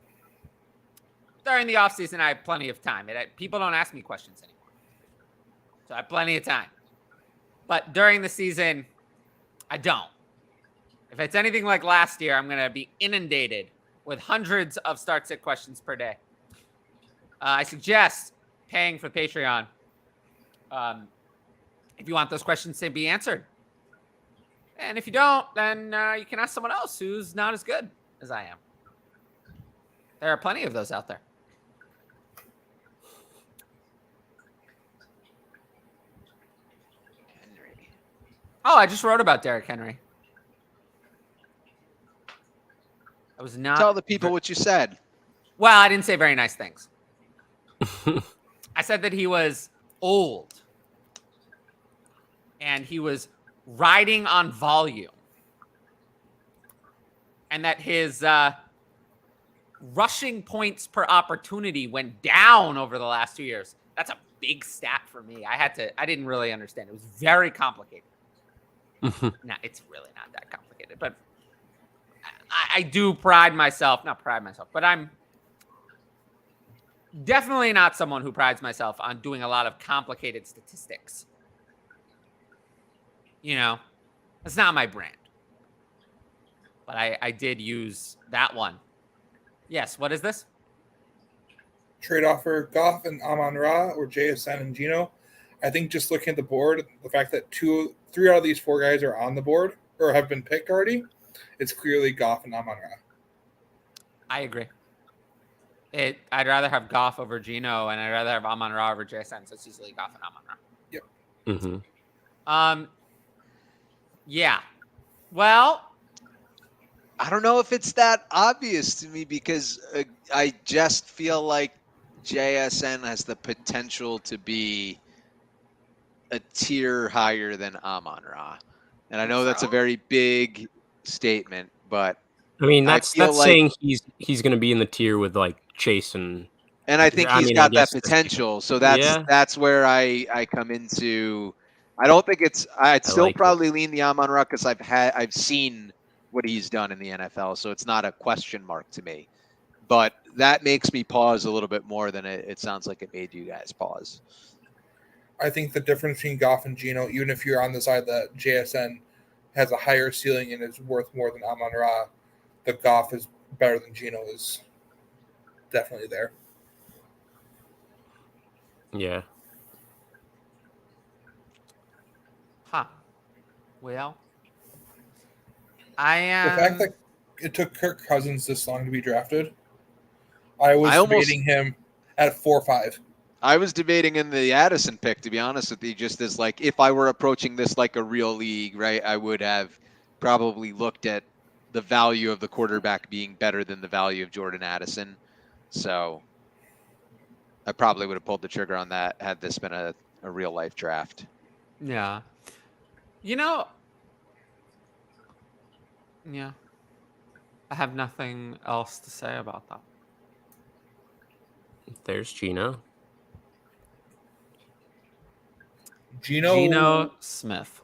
During the offseason, I have plenty of time. People don't ask me questions anymore. So I have plenty of time. But during the season, I don't. If it's anything like last year, I'm going to be inundated with hundreds of Start Sit questions per day. I suggest paying for Patreon if you want those questions to be answered. And if you don't, then you can ask someone else who's not as good as I am. There are plenty of those out there. Henry. Oh, I just wrote about Derrick Henry. I was not. Tell the people what you said. Well, I didn't say very nice things. I said that he was old and he was riding on volume and that his rushing points per opportunity went down over the last 2 years. That's a big stat for me. I didn't really understand. It was very complicated. Now, it's really not that complicated, but I do not pride myself, but I'm definitely not someone who prides myself on doing a lot of complicated statistics. You know, that's not my brand. But I did use that one. Yes, what is this? Trade offer Goff and Amon-Ra or JSN and Geno. I think just looking at the board, the fact that 3 out of these 4 guys are on the board or have been picked already, it's clearly Goff and Amon-Ra. I agree. I'd rather have Goff over Geno, and I'd rather have Amon-Ra over JSN, so it's easily Goff and Amon-Ra. Yep. Mm-hmm. Yeah. Well, I don't know if it's that obvious to me because I just feel like JSN has the potential to be a tier higher than Amon-Ra. And I know that's a very big statement, but I mean, that's feel like, saying he's going to be in the tier with like Chase and I think he's got that potential. So that's where I come into. I don't think I'd still probably lean the Amon-Ra because I've seen what he's done in the NFL, so it's not a question mark to me. But that makes me pause a little bit more than it sounds like it made you guys pause. I think the difference between Goff and Geno, even if you're on the side that JSN has a higher ceiling and is worth more than Amon-Ra, the Goff is better than Geno is definitely there. Yeah. Huh. Well, I am. The fact that it took Kirk Cousins this long to be drafted, I was debating him at 4 or 5. I was debating in the Addison pick, to be honest with you, just as like if I were approaching this like a real league, right, I would have probably looked at the value of the quarterback being better than the value of Jordan Addison. So I probably would have pulled the trigger on that had this been a real life draft. Yeah. You know, yeah. I have nothing else to say about that. There's Geno. Geno Smith.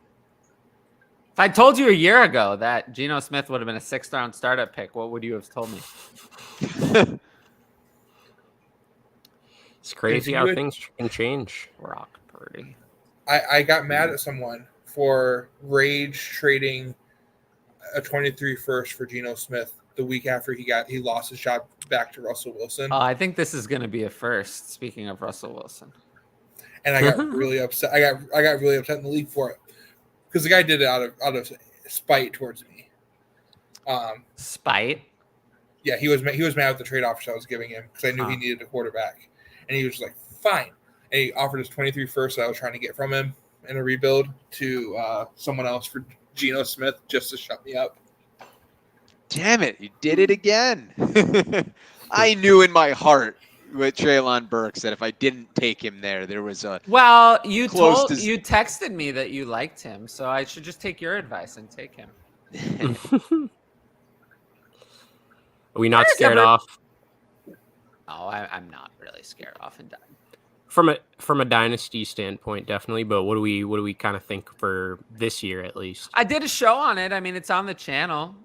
If I told you a year ago that Geno Smith would have been a 6th-round startup pick, what would you have told me? It's crazy how things can change. Rock Purdy. I got mad at someone for rage trading a 23 first for Geno Smith the week after he lost his job back to Russell Wilson. Oh, I think this is going to be a first. Speaking of Russell Wilson, and I got really upset. I got really upset in the league for it because the guy did it out of spite towards me. Spite. Yeah, he was mad at the trade offers I was giving him because I knew he needed a quarterback, and he was just like, "Fine." And he offered his 23 first that I was trying to get from him in a rebuild to someone else for Geno Smith just to shut me up. Damn it, you did it again. I knew in my heart with Treylon Burks that if I didn't take him there was a you texted me that you liked him, so I should just take your advice and take him. Are we not scared off? Oh, I'm not really scared off and done. From a dynasty standpoint, definitely. But what do we kind of think for this year at least? I did a show on it. I mean, it's on the channel.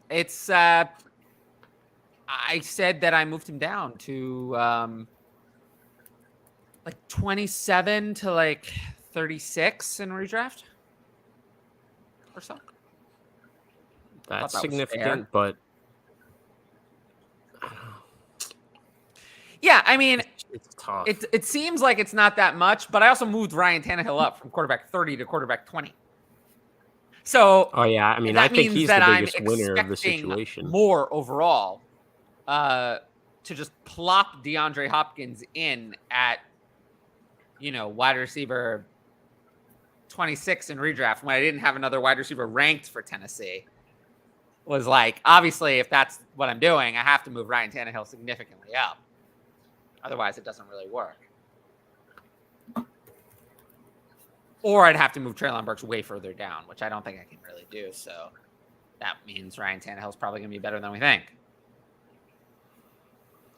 It's I said that I moved him down to like 27 to like 36 in redraft or so. That's significant, but Yeah, I mean, It's tough. it seems like it's not that much, but I also moved Ryan Tannehill up from quarterback 30 to quarterback 20. So Oh yeah, I mean, that I think means he's that the I'm biggest winner of the expecting situation. more overall to just plop DeAndre Hopkins in at, wide receiver 26 in redraft when I didn't have another wide receiver ranked for Tennessee. Was like, obviously, if that's what I'm doing, I have to move Ryan Tannehill significantly up. Otherwise, it doesn't really work. Or I'd have to move Treylon Burks way further down, which I don't think I can really do. So that means Ryan Tannehill's probably going to be better than we think.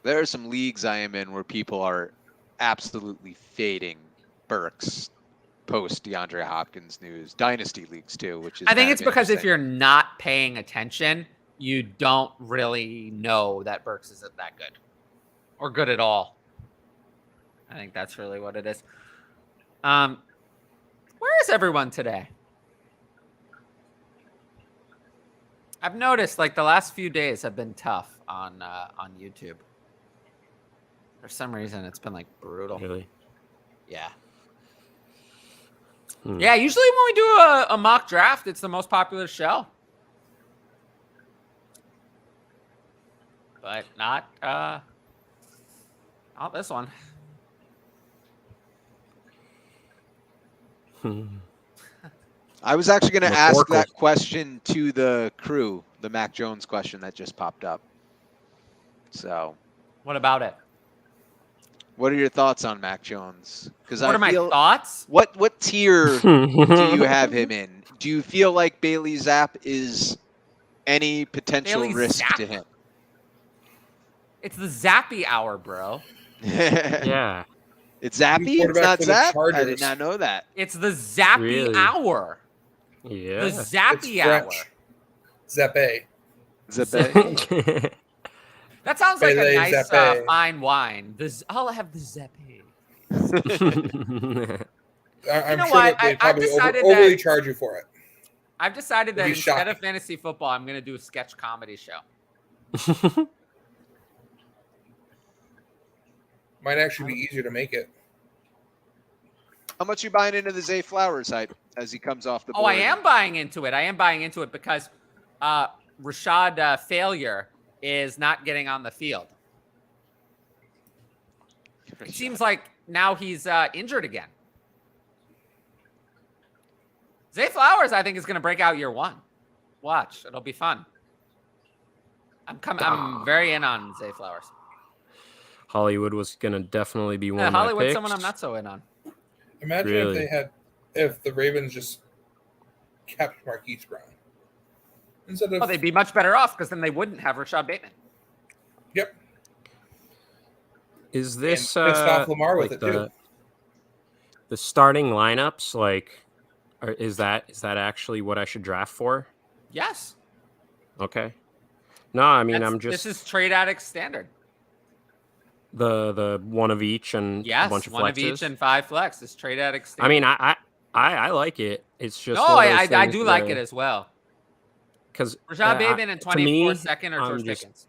There are some leagues I am in where people are absolutely fading Burks post DeAndre Hopkins news. Dynasty leagues too, which is I think kind it's of because if interesting. you're not paying attention, you don't really know that Burks isn't that good or good at all. I think that's really what it is. Where is everyone today? I've noticed like the last few days have been tough on YouTube. For some reason, it's been like brutal. Really? Yeah. Yeah, usually when we do a mock draft, it's the most popular show. But not this one. I was actually going to ask McCorkle. that question to the crew, the Mac Jones question that just popped up. So, What about it? what are your thoughts on Mac Jones? Because What are my thoughts? What tier do you have him in? Do you feel like Bailey Zapp is any potential Bailey risk Zapp? to him? It's the Zappy hour, bro. Yeah. It's Zappy? It's Quarterback not for the Zapp? I Chargers. did not know that. It's the Zappy Really? hour. Yeah. The Zappy hour. Zappe. Zappe? That sounds like a Bailey nice Zappe. fine wine. I'll have the Zappy. I'm know sure what? that they I've probably decided overly that- charge you for it. I've decided that It'd be instead shocking. of fantasy football, I'm going to do a sketch comedy show. Might actually be easier to make it. How much you buying into the Zay Flowers hype as he comes off the board? Oh, I am buying into it. I am buying into it because Rashod failure is not getting on the field. It seems like now he's injured again. Zay Flowers, I think, is going to break out year one. Watch. It'll be fun. I'm very in on Zay Flowers. Hollywood was gonna definitely be one of my Hollywood's picks. someone I'm not so in on. Imagine Really? if the Ravens just kept Marquise Brown instead of. Oh, they'd be much better off because then they wouldn't have Rashod Bateman. Yep. Is this And pissed off Lamar with like it, too. the starting lineups? Like, is that actually what I should draft for? Yes. Okay. No, I mean I'm This just is Trade Addicts standard. the one of each and Yes, a bunch of one of flexes. each and 5 flex. This Trade Addicts standard. I mean, I like it. It's just no, one of those I things do like where- it as well. Because Rashod Bateman and to 24 me, second or I'm George just- Pickens.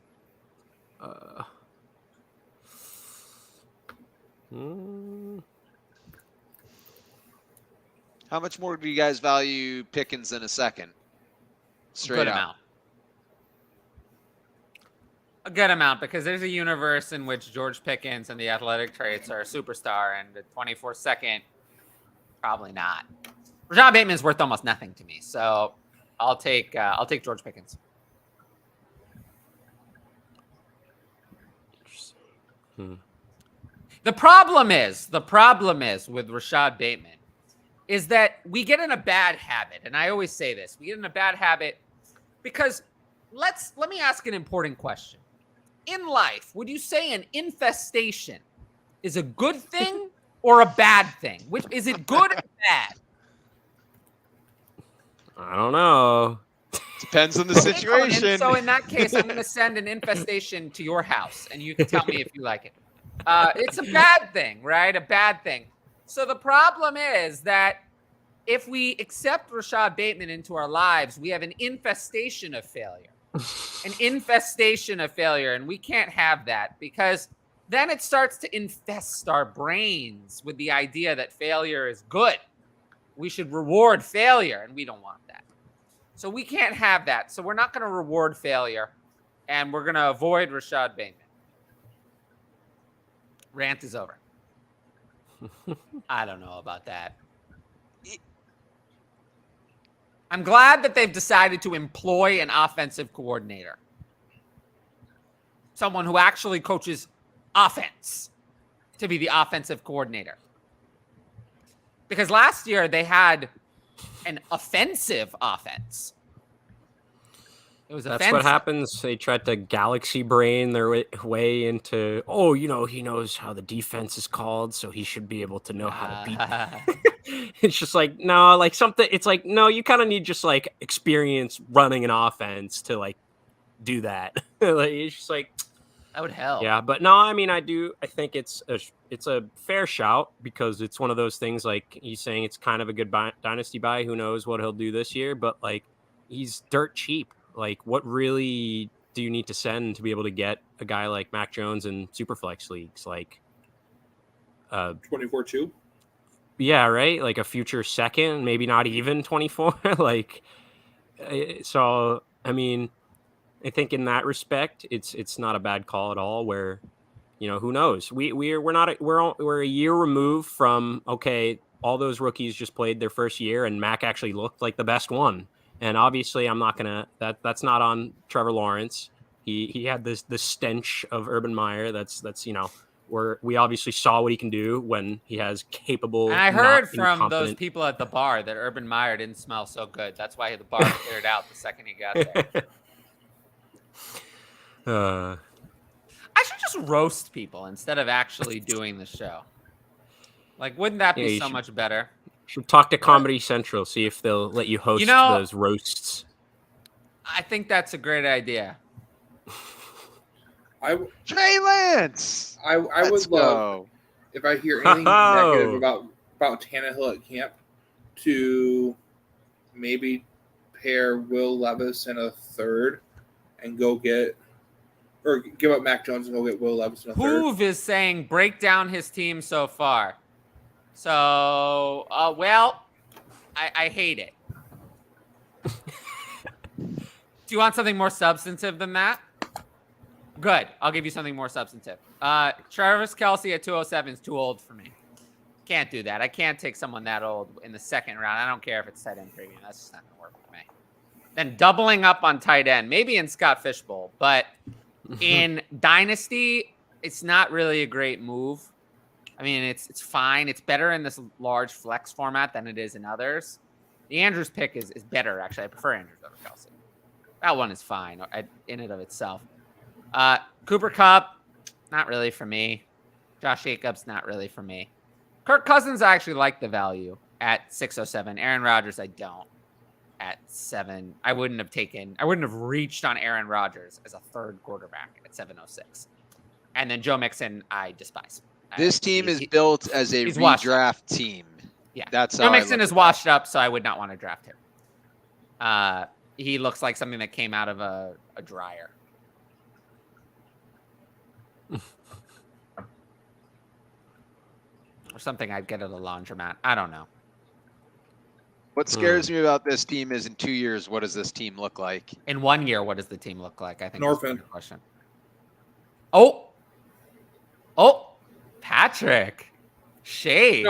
How much more do you guys value Pickens in a second? Straight Good up. amount. A good amount because there's a universe in which George Pickens and the athletic traits are a superstar, and the 24 second, probably not. Rashod Bateman's worth almost nothing to me, so I'll take George Pickens. The problem is with Rashod Bateman is that we get in a bad habit, and I always say this: we get in a bad habit because let me ask an important question. In life, would you say an infestation is a good thing or a bad thing? Which is it good or bad? I don't know. Depends on the Okay, Conan, situation. so in that case, I'm going to send an infestation to your house, and you can tell me if you like it. It's a bad thing, right? A bad thing. So the problem is that if we accept Rashod Bateman into our lives, we have an infestation of failure. An infestation of failure, and we can't have that because then it starts to infest our brains with the idea that failure is good. We should reward failure, and we don't want that. So we can't have that. So we're not going to reward failure, and we're going to avoid Rashod Bateman. Rant is over. I don't know about that. I'm glad that they've decided to employ an offensive coordinator. Someone who actually coaches offense to be the offensive coordinator. Because last year they had an offensive offense. It was That's offensive. what happens. They tried to galaxy brain their way into, he knows how the defense is called, so he should be able to know how to beat them. It's just like, no, like something. It's like, no, you kind of need just like experience running an offense to like do that. Like, it's just like, that would help. Yeah, but no, I mean, I think it's a fair shout because it's one of those things. Like he's saying, it's kind of a good dynasty buy. Who knows what he'll do this year? But like, he's dirt cheap. Like, what really do you need to send to be able to get a guy like Mac Jones in Superflex leagues? Like, 24-2. Yeah, right. Like a future second, maybe not even 24. Like, so I mean, I think in that respect, it's not a bad call at all. Where, who knows? We're a year removed from all those rookies just played their first year, and Mac actually looked like the best one. And obviously, I'm not gonna that's not on Trevor Lawrence. He had the stench of Urban Meyer. That's where we obviously saw what he can do when he has capable. And I heard from those people at the bar that Urban Meyer didn't smell so good. That's why the bar cleared out the second he got there. I should just roast people instead of actually doing the show. Like, wouldn't that be so much better? Should talk to Comedy Central, see if they'll let you host those roasts. I think that's a great idea. Trey Lance. I would love if I hear anything negative about Tannehill at camp to maybe pair Will Levis in a third and go get. Or give up Mac Jones and go get Will Levis in a third. Hoove is saying break down his team so far. So, I hate it. Do you want something more substantive than that? Good. I'll give you something more substantive. Travis Kelce at 207 is too old for me. Can't do that. I can't take someone that old in the second round. I don't care if it's tight end premium. That's just not going to work for me. Then doubling up on tight end, maybe in Scott Fishbowl, but in Dynasty, it's not really a great move. I mean, it's fine. It's better in this large flex format than it is in others. The Andrews pick is better, actually. I prefer Andrews over Kelce. That one is fine in and of itself. Cooper Kupp, not really for me. Josh Jacobs, not really for me. Kirk Cousins, I actually like the value at 607. Aaron Rodgers, I don't. At 7, I wouldn't have reached on Aaron Rodgers as a third quarterback at 706. And then Joe Mixon, I despise. This team is built as a redraft team. Yeah. That's Joe Mixon is washed up, so I would not want to draft him. He looks like something that came out of a dryer. Or something I'd get at a laundromat. I don't know. What scares me about this team is in 2 years, what does this team look like? In 1 year, what does the team look like? I think Norfin. That's a good question. Oh, Patrick. Shade.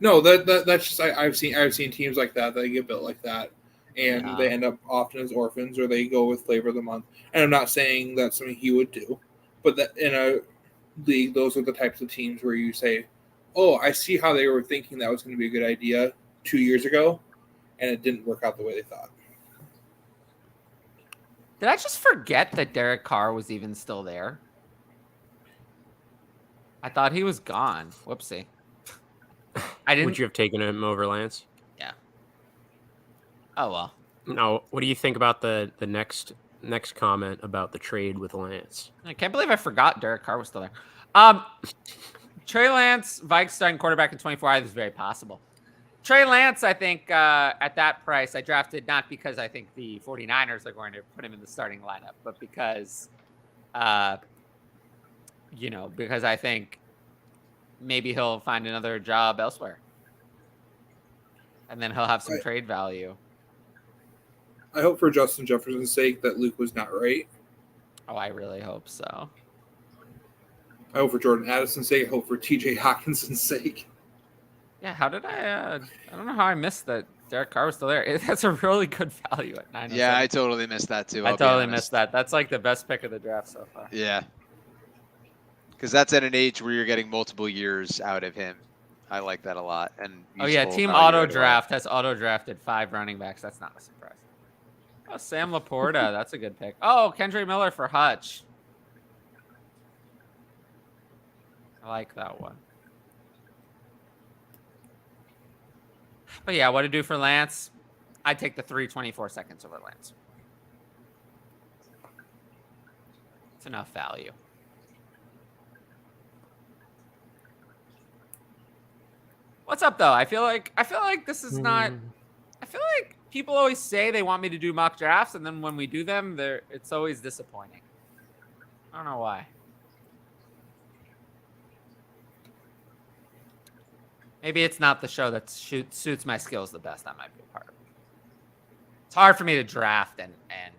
No, that's just I've seen teams like that get built like that, and they end up often as orphans, or they go with flavor of the month. And I'm not saying that's something he would do, but that in a league, those are the types of teams where you say, "Oh, I see how they were thinking that was going to be a good idea 2 years ago, and it didn't work out the way they thought." Did I just forget that Derek Carr was even still there? I thought he was gone. Whoopsie. I didn't. Would you have taken him over Lance? Yeah. Oh well. No. What do you think about the next comment about the trade with Lance? I can't believe I forgot Derek Carr was still there. Trey Lance, Vikes starting quarterback in 24. I think is very possible. Trey Lance, I think at that price, I drafted not because I think the 49ers are going to put him in the starting lineup, but because because I think maybe he'll find another job elsewhere. And then he'll have some trade value. I hope for Justin Jefferson's sake that Luke was not right. Oh, I really hope so. I hope for Jordan Addison's sake. I hope for TJ Hawkinson's sake. Yeah, how did I don't know how I missed that Derek Carr was still there. That's a really good value at 9. Yeah, I totally missed that too. I totally missed that. That's like the best pick of the draft so far. Yeah. Because that's at an age where you're getting multiple years out of him. I like that a lot. And Team Auto Draft has auto drafted 5 running backs. That's not a surprise. Oh, Sam Laporta. That's a good pick. Oh, Kendre Miller for Hutch. I like that one. But yeah, what to do for Lance? I'd take the 3.24 seconds over Lance. It's enough value. What's up though? I feel like this is not. I feel like people always say they want me to do mock drafts, and then when we do them, it's always disappointing. I don't know why. Maybe it's not the show that suits my skills the best. That might be a part of it. It's hard for me to draft and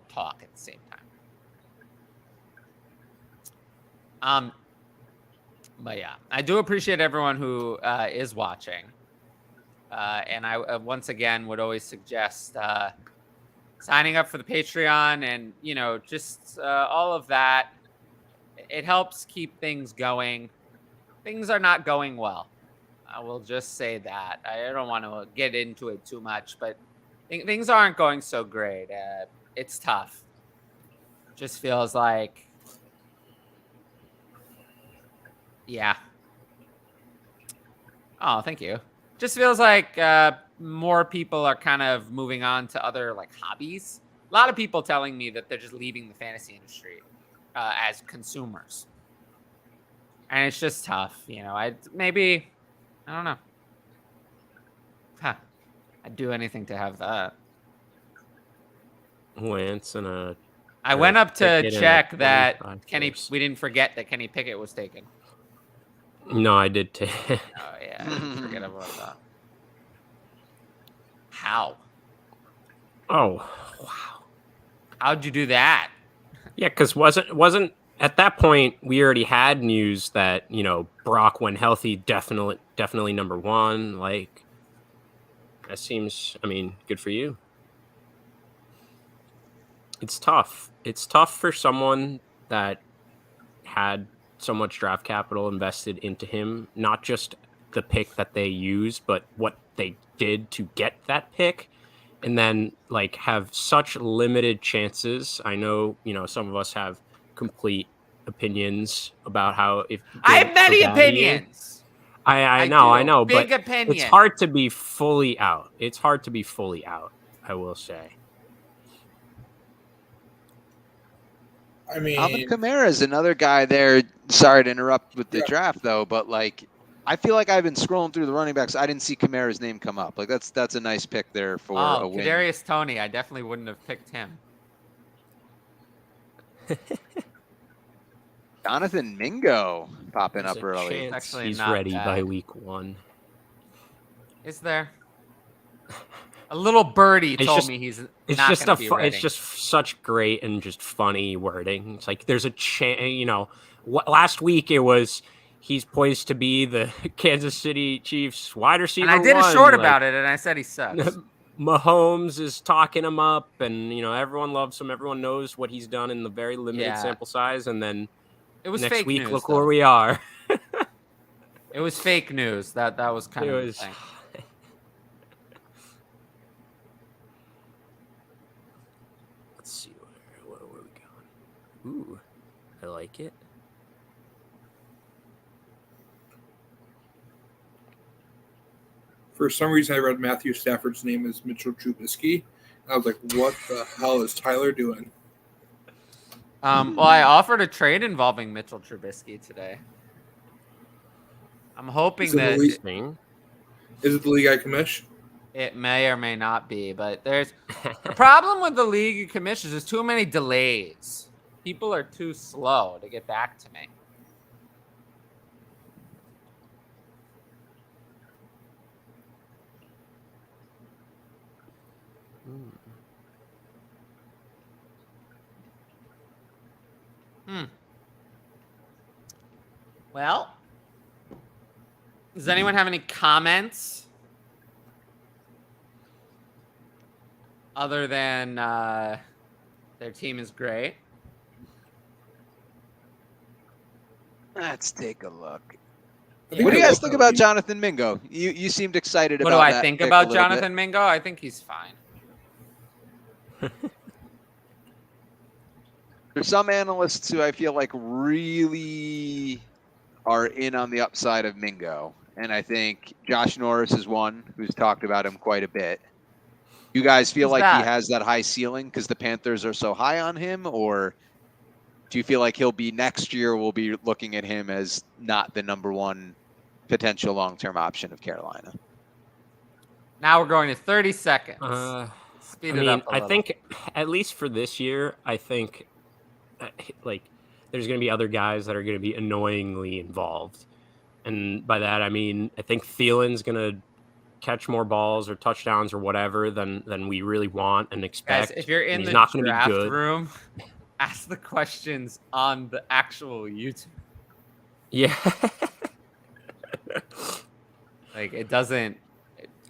talk at the same time. But yeah, I do appreciate everyone who is watching. And I once again would always suggest signing up for the Patreon and, just all of that. It helps keep things going. Things are not going well. I will just say that. I don't want to get into it too much, but things aren't going so great. It's tough. Just feels like, yeah. Oh, thank you. Just feels like more people are kind of moving on to other hobbies. A lot of people telling me that they're just leaving the fantasy industry as consumers, and it's just tough. I don't know. I'd do anything to have that. Lance and a. I went up to check that Kenny. We didn't forget that Kenny Pickett was taken. No, I did too. Oh yeah, I didn't forget about that. How? Oh, wow. How'd you do that? Yeah, because wasn't at that point we already had news that Brock, when healthy, definitely number one. That seems. Good for you. It's tough. It's tough for someone that had so much draft capital invested into him, not just the pick that they used, but what they did to get that pick, and then have such limited chances. I know, some of us have complete opinions about how I have many opinions. I know, big but opinion. It's hard to be fully out. I will say. Alvin Kamara is another guy there. Sorry to interrupt with the draft, though, but I feel like I've been scrolling through the running backs. I didn't see Kamara's name come up. That's a nice pick there for a win. Kadarius Toney. I definitely wouldn't have picked him. Jonathan Mingo popping up early. Actually, he's not ready bad. by week 1. Is there? A little birdie told me he's not going to be ready. It's just such great and just funny wording. It's there's a chance. Last week it was he's poised to be the Kansas City Chiefs wide receiver. And I did a short about it, and I said he sucks. Mahomes is talking him up, and everyone loves him. Everyone knows what he's done in the very limited sample size, and then it was next fake week, news, look though. where we are. It was fake news. That was kind of the thing. Let's see where we going. Ooh, I like it. For some reason, I read Matthew Stafford's name as Mitchell Trubisky. I was like, what the hell is Tyler doing? Well, I offered a trade involving Mitchell Trubisky today. I'm hoping Is it the league I commish? It may or may not be, but there's the problem with the league commissions is too many delays. People are too slow to get back to me. Well, does anyone have any comments other than their team is great? Let's take a look. think What do you I guys love think how about he- Jonathan Mingo? You seemed excited What about do I that think pick a about little bit. Jonathan Mingo? I think he's fine. There's some analysts who I feel like really are in on the upside of Mingo. And I think Josh Norris is one who's talked about him quite a bit. You guys feel Who's like that? he has that high ceiling because the Panthers are so high on him? Or do you feel like he'll be next year, we'll be looking at him as not the number one potential long-term option of Carolina? Now we're going to 30 seconds. Speed it I mean, up a I little. think at least for this year, I think like there's going to be other guys that are going to be annoyingly involved. And by that, I mean, I think Thielen's going to catch more balls or touchdowns or whatever than we really want and expect. Guys, if you're in and the he's not going to be draft good. room, ask the questions on the actual YouTube. Yeah. Like it doesn't.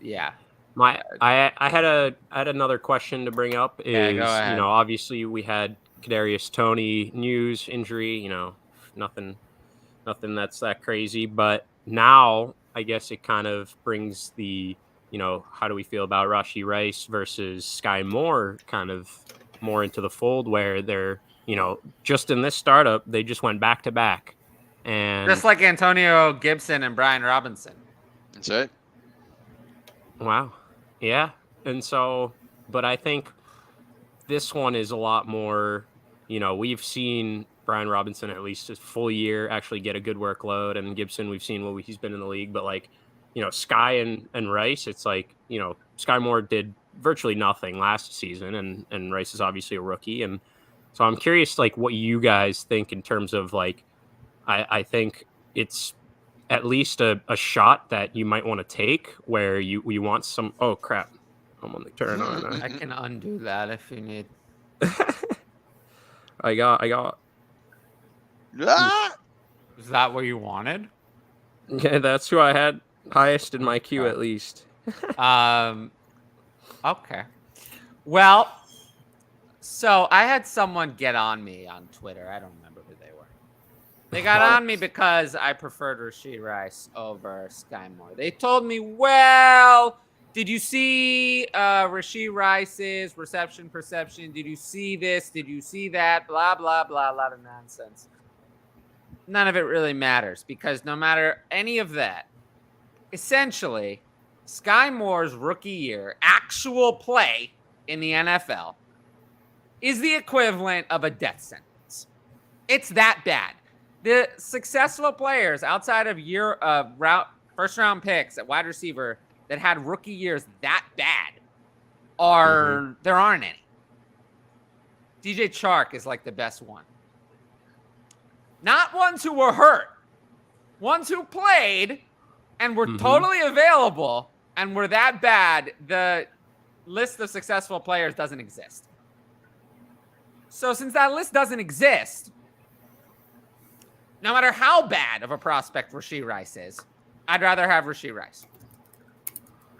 Yeah. I had another question to bring up. Is Yeah, go ahead. Obviously we had Kadarius Toney news injury. Nothing that's that crazy. But now I guess it kind of brings the how do we feel about Rashee Rice versus Sky Moore kind of more into the fold, where they're just in this startup they just went back to back, and Just like Antonio Gibson and Brian Robinson. That's it. Wow. Yeah. And so, but I think this one is a lot more, we've seen Brian Robinson at least a full year actually get a good workload. And Gibson, we've seen he's been in the league. But like, Sky and Rice, it's like, Sky Moore did virtually nothing last season. And Rice is obviously a rookie. And so I'm curious, like, what you guys think in terms of, like, I think it's at least a shot that you might want to take where you want some. Oh crap! I'm on the turn on. I can undo that if you need. I got. Ah! Is that what you wanted? Yeah, that's who I had highest in my queue at least. Okay. Well, so I had someone get on me on Twitter. I don't remember who they were. They got on me because I preferred Rashee Rice over Sky Moore. They told me, well, did you see Rashee Rice's reception perception? Did you see this? Did you see that? Blah, blah, blah, a lot of nonsense. None of it really matters because no matter any of that, essentially, Sky Moore's rookie year, actual play in the NFL, is the equivalent of a death sentence. It's that bad. The successful players outside of first round picks at wide receiver that had rookie years that bad there aren't any. DJ Chark is like the best one. Not ones who were hurt, ones who played and were totally available and were that bad. The list of successful players doesn't exist. So since that list doesn't exist, no matter how bad of a prospect Rashee Rice is, I'd rather have Rashee Rice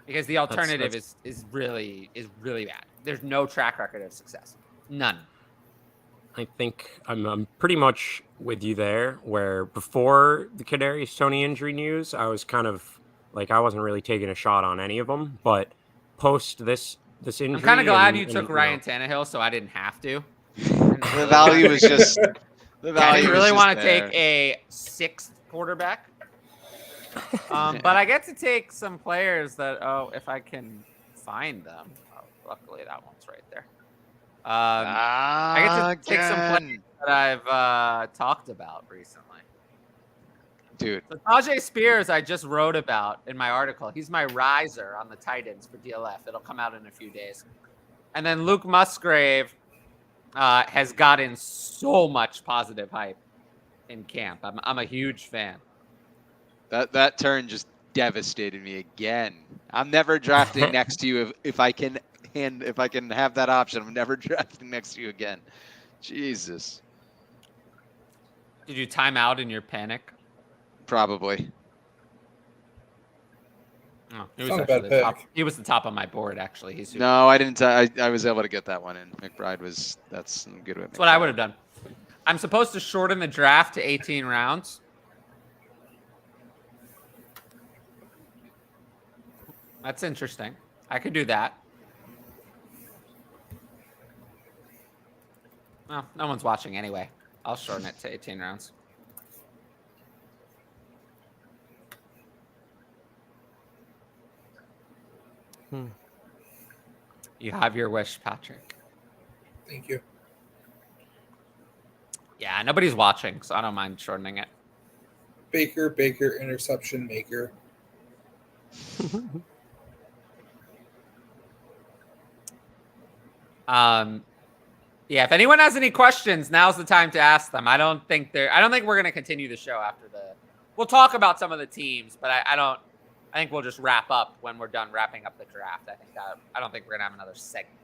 because the alternative is really bad. There's no track record of success, none. I think I'm pretty much with you there. Where before the Kadarius Toney injury news, I was kind of like I wasn't really taking a shot on any of them, but post this injury, I'm kind of glad you took Ryan Tannehill, so I didn't have to. The value was just. I didn't really want to take a sixth quarterback. But I get to take some players that, if I can find them. Oh, luckily, that one's right there. I get to take some players that I've talked about recently. Dude. So Tajay Spears, I just wrote about in my article. He's my riser on the Titans for DLF. It'll come out in a few days. And then Luke Musgrave has gotten so much positive hype in camp. I'm a huge fan. That turn just devastated me again. I'm never drafting next to you if I can if I can have that option, I'm never drafting next to you again. Jesus. Did you time out in your panic? Probably. Oh, It's not a bad pick. He was the top of my board, actually. He's super. No, I didn't. I was able to get that one in. McBride was. That's good with. That's what I would have done. I'm supposed to shorten the draft to 18 rounds. That's interesting. I could do that. Well, no one's watching anyway. I'll shorten it to 18 rounds. You have your wish, Patrick. Thank you. Yeah, nobody's watching, so I don't mind shortening it. Baker, interception maker. Yeah, if anyone has any questions, now's the time to ask them. I don't think we're going to continue the show after we'll talk about some of the teams, but I think we'll just wrap up when we're done wrapping up the draft. I don't think we're going to have another segment.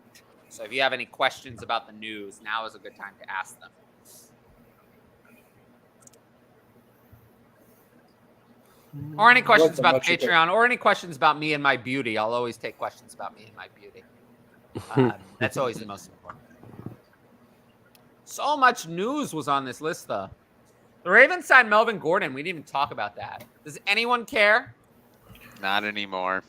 So if you have any questions about the news, now is a good time to ask them. Or any questions about Patreon, or any questions about me and my beauty. I'll always take questions about me and my beauty. That's always the most important. So much news was on this list, though. The Ravens signed Melvin Gordon. We didn't even talk about that. Does anyone care? Not anymore.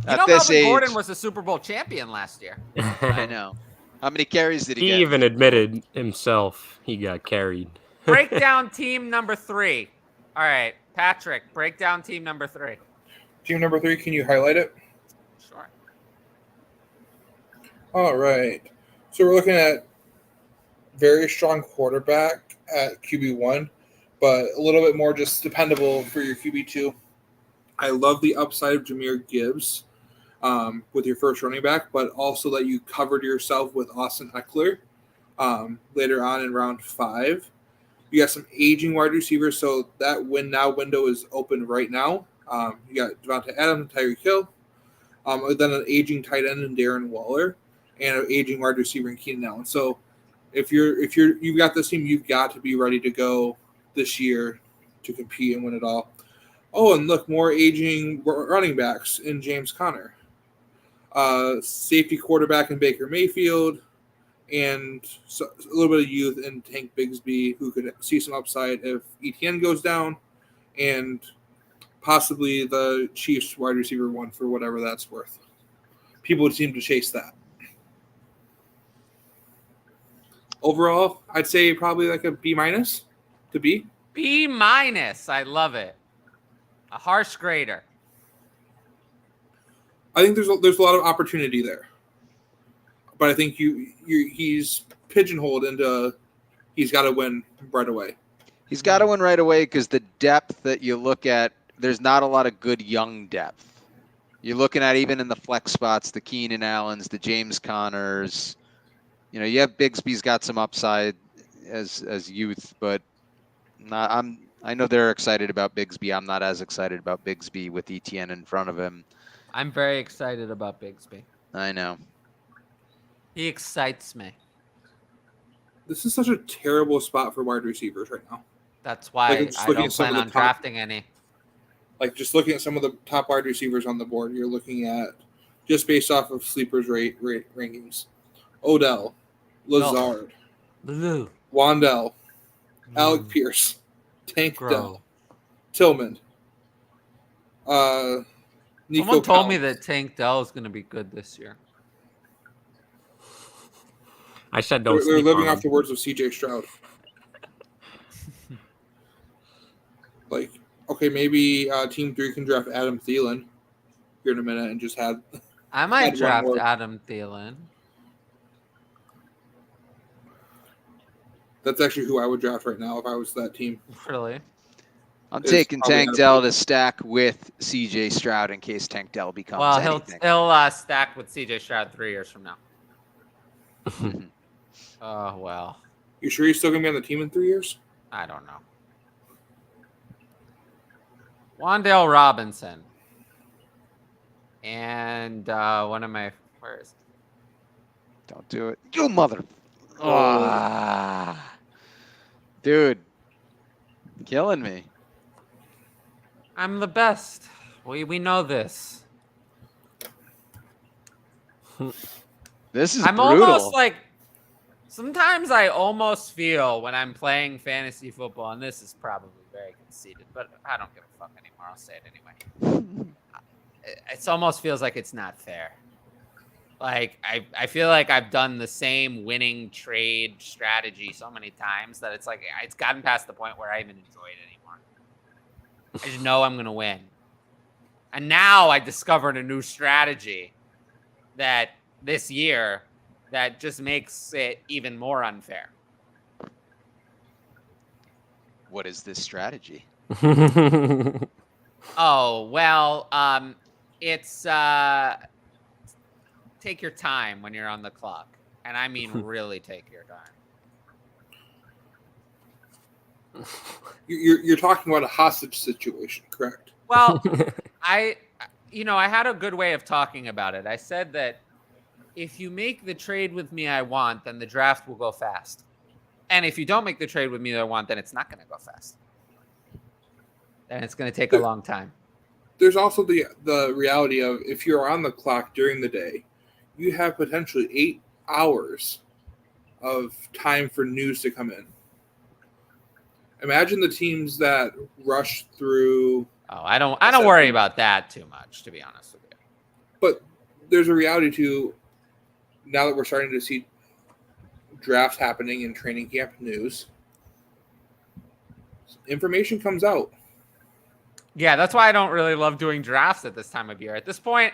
You know, Melvin Gordon was the Super Bowl champion last year. I know. How many carries did he get? He even admitted himself he got carried. Breakdown team number 3. All right, Patrick, breakdown team number 3. Team number 3, can you highlight it? Sure. All right. So we're looking at very strong quarterback at QB1, but a little bit more just dependable for your QB2. I love the upside of Jahmyr Gibbs with your first running back, but also that you covered yourself with Austin Eckler later on in round 5. You got some aging wide receivers, so that win now window is open right now. You got Javonte Addison, Tyreek Hill, then an aging tight end in Darren Waller, and an aging wide receiver in Keenan Allen. So if you've got this team, you've got to be ready to go this year to compete and win it all. Oh, and look, more aging running backs in James Conner, safety quarterback in Baker Mayfield, and a little bit of youth in Tank Bigsby, who could see some upside if ETN goes down, and possibly the Chiefs wide receiver 1 for whatever that's worth. People would seem to chase that. Overall, I'd say probably like a B- to B. B-. I love it. A harsh grader. I think there's a lot of opportunity there. But I think he's pigeonholed into he's got to win right away. He's got to win right away because the depth that you look at, there's not a lot of good young depth. You're looking at even in the flex spots, the Keenan Allens, the James Connors. You know, you have Bigsby's got some upside as youth, but I know they're excited about Bigsby. I'm not as excited about Bigsby with ETN in front of him. I'm very excited about Bigsby. I know. He excites me. This is such a terrible spot for wide receivers right now. That's why I don't plan on drafting any. Like, just looking at some of the top wide receivers on the board, you're looking at, just based off of sleepers rankings, Odell, Lazard, Wan'Dale, Alec Pierce, Tank Dell, Tillman, Nico Someone told me that Tank Dell is going to be good this year. I said don't. They're living off the words of CJ Stroud. Like, okay, maybe Team 3 can draft Adam Thielen here in a minute and just have. I might draft Adam Thielen. That's actually who I would draft right now if I was that team. Really? I'm taking Tank Dell to stack with CJ Stroud in case Tank Dell becomes anything. He'll stack with CJ Stroud 3 years from now. Oh, well. You sure he's still going to be on the team in 3 years? I don't know. Wan'Dale Robinson. And one of my Where is it? Don't do it. You mother. Dude. Killing me. I'm the best. We know this. This is I'm brutal. almost like, sometimes I almost feel when I'm playing fantasy football, and this is probably very conceited, but I don't give a fuck anymore. I'll say it anyway. It almost feels like it's not fair. Like, I feel like I've done the same winning trade strategy so many times that it's like, it's gotten past the point where I even enjoy it anymore. I just know I'm going to win. And now I discovered a new strategy that this year that just makes it even more unfair. What is this strategy? Oh, well, it's take your time when you're on the clock. And I mean really take your time. You're talking about a hostage situation, correct? Well, I had a good way of talking about it. I said that if you make the trade with me I want, then the draft will go fast. And if you don't make the trade with me that I want, then it's not going to go fast. Then it's going to take a long time. There's also the reality of if you're on the clock during the day, you have potentially 8 hours of time for news to come in. Imagine the teams that rush through. Oh, I don't worry about that too much, to be honest with you. But there's a reality to, now that we're starting to see drafts happening in training camp news, information comes out. Yeah, that's why I don't really love doing drafts at this time of year. At this point,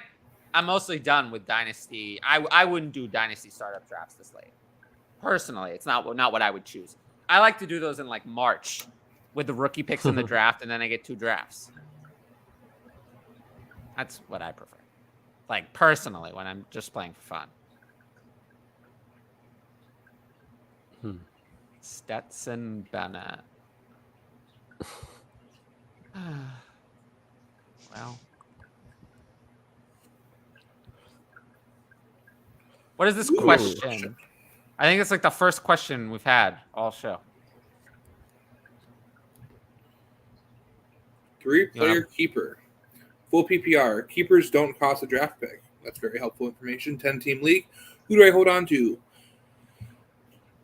I'm mostly done with Dynasty. I wouldn't do Dynasty startup drafts this late. Personally, it's not what I would choose. I like to do those in like March with the rookie picks in the draft, and then I get 2 drafts. That's what I prefer. Like, personally, when I'm just playing for fun. Stetson Bennett. Well. What is this question? I think it's like the first question we've had all show. 3-player keeper. Full PPR. Keepers don't cost a draft pick. That's very helpful information. 10-team league. Who do I hold on to?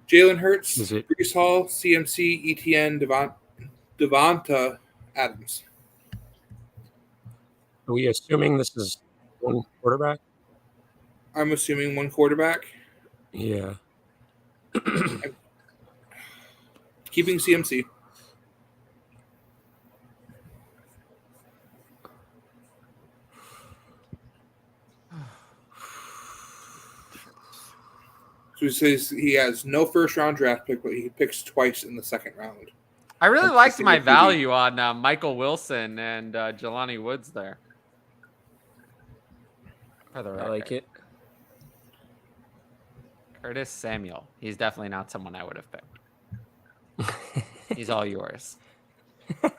Jalen Hurts, Breece Hall, CMC, ETN, Javonte Adams. Are we assuming this is one quarterback? I'm assuming one quarterback. Yeah. Keeping CMC. So he says he has no first-round draft pick, but he picks twice in the second round. I really liked my value on Michael Wilson and Jelani Woods there. I like it. Curtis Samuel. He's definitely not someone I would have picked. He's all yours.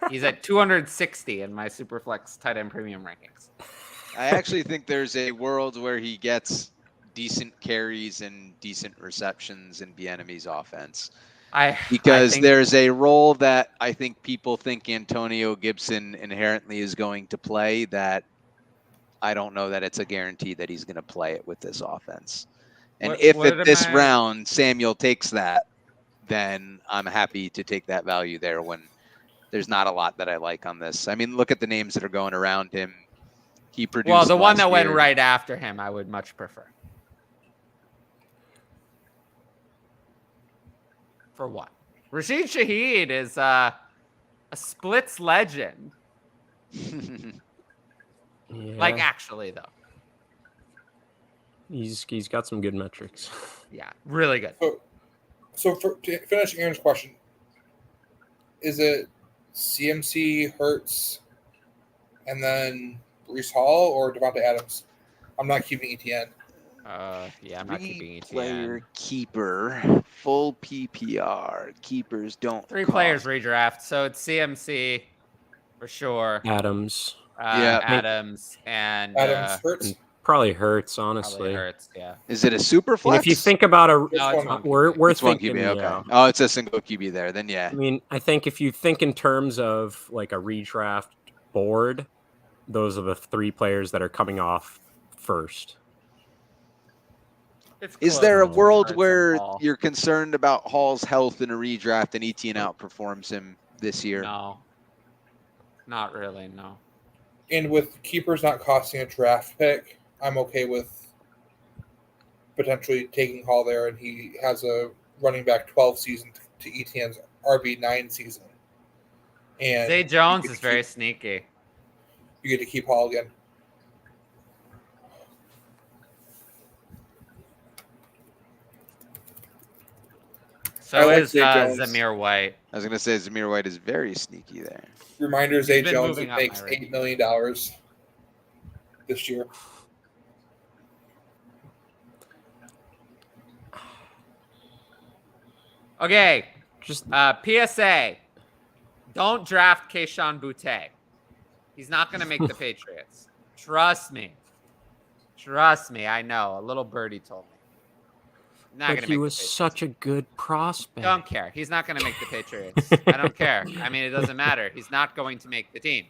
He's at 260 in my Superflex tight end premium rankings. I actually think there's a world where he gets decent carries and decent receptions in Bieniemy's offense. Because there's a role that I think people think Antonio Gibson inherently is going to play that I don't know that it's a guarantee that he's going to play it with this offense. And at this round Samuel takes that, then I'm happy to take that value there when there's not a lot that I like on this. I mean, look at the names that are going around him. He produced. Well, the one that went right after him, I would much prefer. For what? Rashid Shaheed is a splits legend. Yeah. Like, actually, though. He's got some good metrics. Yeah, really good. So to finish Aaron's question, is it CMC, Hurts, and then Breece Hall or Javonte Adams? I'm not keeping ETN. Yeah, I'm not keeping ETN. 3-player keeper, full PPR. Keepers don't. 3 players redraft, so it's CMC for sure. Adams. Adams and Adams, Hurts. Probably Hurts, honestly. Probably Hurts, yeah. Is it a super And flex? if you think about No, it's one we're it's one thinking, QB. Okay. yeah. Oh, it's a single QB there. Then yeah. I mean, I think if you think in terms of like a redraft board, those are the 3 players that are coming off first. It's Is close there a between world Hurts and where Hall. you're concerned about Hall's health in a redraft and Etienne outperforms him this year? No. Not really, no. And with keepers not costing a draft pick, I'm okay with potentially taking Hall there, and he has a running back 12 season to Etienne's RB9 season. And Zay Jones is very sneaky. You get to keep Hall again. So like is Zay Jones. Zamir White. I was gonna say Zamir White is very sneaky there. Reminder: Zay been Jones moving up makes my $8 million this year. Okay, just PSA. Don't draft Kayshon Boutte. He's not going to make the Patriots. Trust me. Trust me. I know. A little birdie told me. Not But gonna he make was the Patriots. such a good prospect. Don't care. He's not going to make the Patriots. I don't care. I mean, it doesn't matter. He's not going to make the team.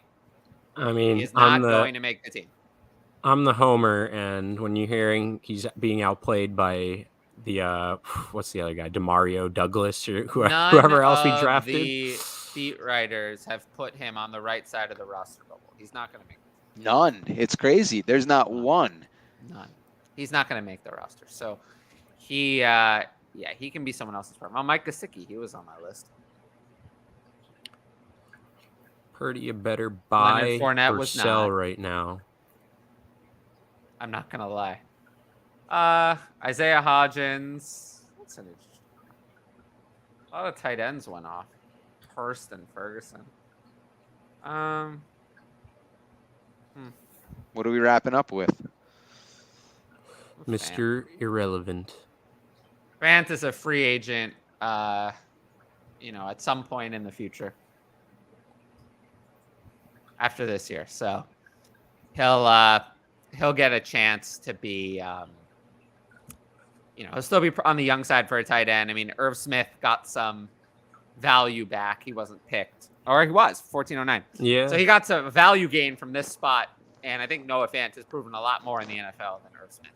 I mean, He's not going to make the team. I'm the homer, and when you're hearing he's being outplayed by the what's the other guy, Demario Douglas or whoever else we drafted, The beat writers have put him on the right side of the roster bubble. He's not going to make it. None. It's crazy. There's not one. None. He's not going to make the roster. So he can be someone else's problem. Oh, Mike Gesicki, he was on my list. Purdy a better buy Leonard Fournette or was sell not. right now. I'm not going to lie. Isaiah Hodgins. What's an interesting? A lot of tight ends went off. Hurst and Ferguson. What are we wrapping up with? Mr. Irrelevant. Grant is a free agent, at some point in the future. After this year. So he'll get a chance to be, he'll still be on the young side for a tight end. I mean, Irv Smith got some value back. He wasn't picked. Or he was, 1409. Yeah. So he got some value gain from this spot. And I think Noah Fant has proven a lot more in the NFL than Irv Smith.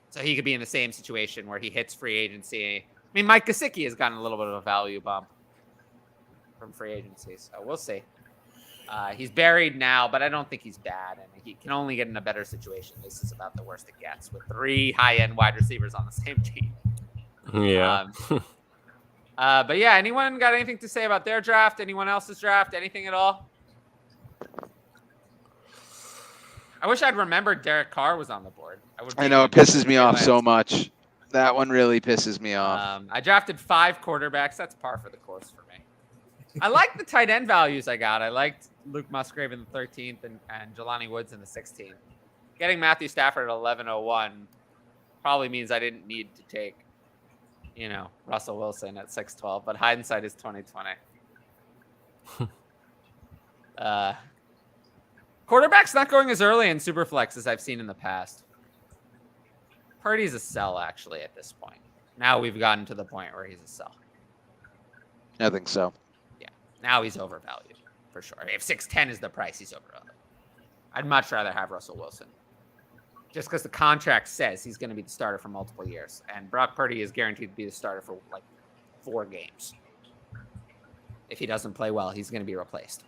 So he could be in the same situation where he hits free agency. I mean, Mike Gesicki has gotten a little bit of a value bump from free agency. So we'll see. He's buried now, but I don't think he's bad. And he can only get in a better situation. This is about the worst it gets with 3 high-end wide receivers on the same team. Yeah. But yeah, anyone got anything to say about their draft? Anyone else's draft? Anything at all? I wish I'd remembered Derek Carr was on the board. I know, it pisses me off so much. That one really pisses me off. I drafted 5 quarterbacks. That's par for the course for me. I like the tight end values I got. I liked Luke Musgrave in the 13th and Jelani Woods in the 16th. Getting Matthew Stafford at 11:01 probably means I didn't need to take, Russell Wilson at 6:12. But hindsight is 2020. Quarterback's not going as early in Superflex as I've seen in the past. Purdy's a sell, actually, at this point. Now we've gotten to the point where he's a sell. I think so. Yeah, now he's overvalued, for sure. If 610 is the price, he's overvalued. I'd much rather have Russell Wilson. Just because the contract says he's going to be the starter for multiple years. And Brock Purdy is guaranteed to be the starter for, 4 games. If he doesn't play well, he's going to be replaced.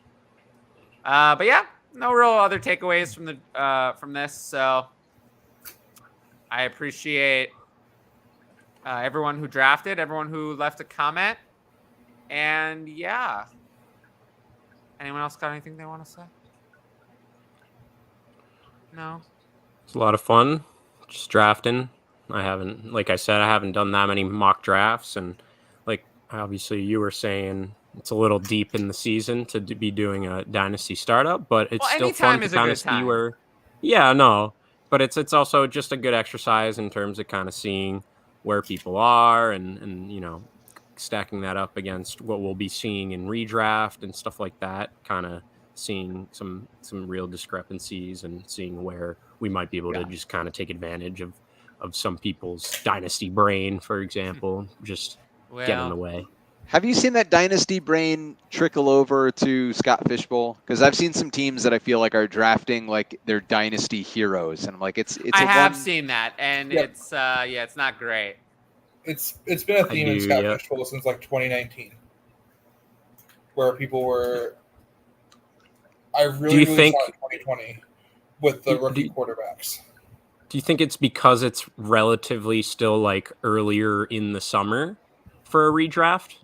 But yeah, no real other takeaways from this. So I appreciate everyone who drafted, everyone who left a comment, and yeah. Anyone else got anything they want to say? No. It's a lot of fun just drafting. Like I said, I haven't done that many mock drafts, and obviously you were saying it's a little deep in the season to be doing a dynasty startup, but it's still fun to kind of see where. Yeah, no, but it's also just a good exercise in terms of kind of seeing where people are and stacking that up against what we'll be seeing in redraft and stuff like that. Kind of seeing some real discrepancies and seeing where we might be able to just kind of take advantage of some people's dynasty brain, for example, just get in the way. Have you seen that dynasty brain trickle over to Scott Fishbowl? Because I've seen some teams that I feel like are drafting like their dynasty heroes, and I'm like, it's. I have seen that, and it's it's not great. It's been a theme in Scott Fishbowl since like 2019, where people were. I really saw it in 2020 with the rookie quarterbacks. Do you think it's because it's relatively still like earlier in the summer for a redraft?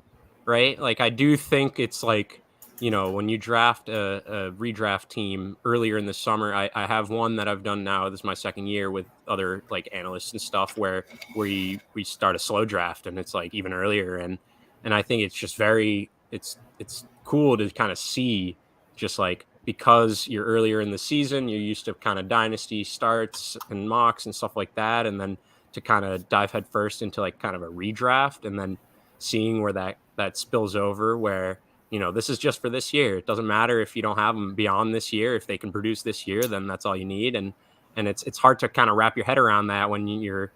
Right? Like, I do think it's like, when you draft a redraft team earlier in the summer, I have one that I've done now. This is my second year with other like analysts and stuff where we start a slow draft and it's like even earlier. And I think it's just it's cool to kind of see just like, because you're earlier in the season, you're used to kind of dynasty starts and mocks and stuff like that. And then to kind of dive headfirst into like kind of a redraft and then seeing where that spills over where, this is just for this year. It doesn't matter if you don't have them beyond this year. If they can produce this year, then that's all you need. And it's hard to kind of wrap your head around that when you're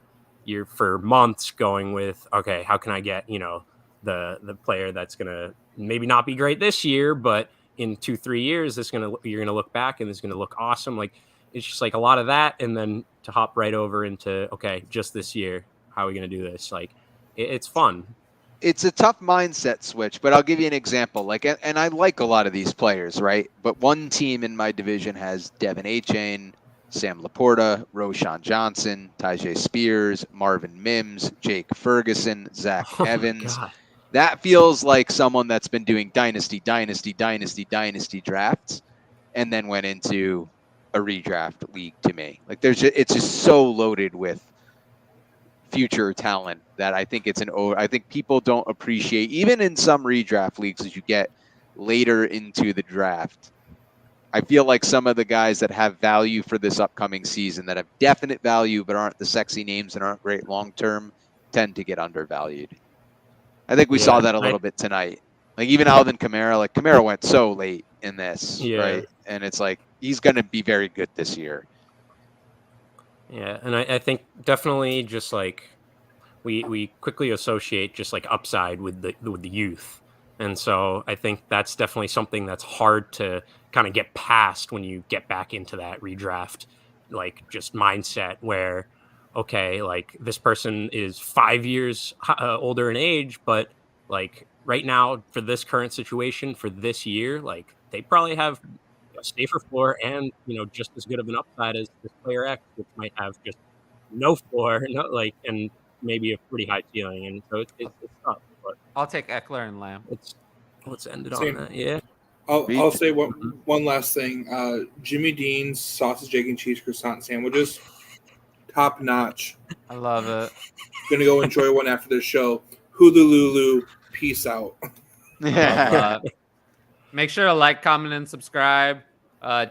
for months going with, okay, how can I get, the player that's going to maybe not be great this year, but in 2-3 years, you're going to look back and it's going to look awesome. Like, it's just like a lot of that. And then to hop right over into, okay, just this year, how are we going to do this? Like, it's fun. It's a tough mindset switch, but I'll give you an example. Like, and I like a lot of these players, right? But one team in my division has Devin Achane, Sam Laporta, Roshan Johnson, Tyjae Spears, Marvin Mims, Jake Ferguson, Zach Evans. God. That feels like someone that's been doing dynasty drafts and then went into a redraft league to me. Like, it's just so loaded with future talent that I think I think people don't appreciate, even in some redraft leagues as you get later into the draft. I feel like some of the guys that have value for this upcoming season, that have definite value but aren't the sexy names and aren't great long-term, tend to get undervalued. I think we saw that a little bit tonight. Like, even Alvin Kamara, like, Kamara went so late in this, right? And it's like, he's going to be very good this year. Yeah, and I think definitely just like we quickly associate just like upside with the youth. And so I think that's definitely something that's hard to kind of get past when you get back into that redraft, like, just mindset where, okay, like, this person is 5 years older in age, but like right now for this current situation for this year, like, they probably have a safer floor and, just as good of an upside as this player X, which might have just no floor, and maybe a pretty high ceiling. And so it's tough. But I'll take Eckler and Lamb. Let's end it on that. Yeah. I'll say one last thing. Jimmy Dean's sausage, egg, and cheese croissant sandwiches, top notch. I love it. Gonna go enjoy one after this show. Hulululu, peace out. Make sure to like, comment, and subscribe.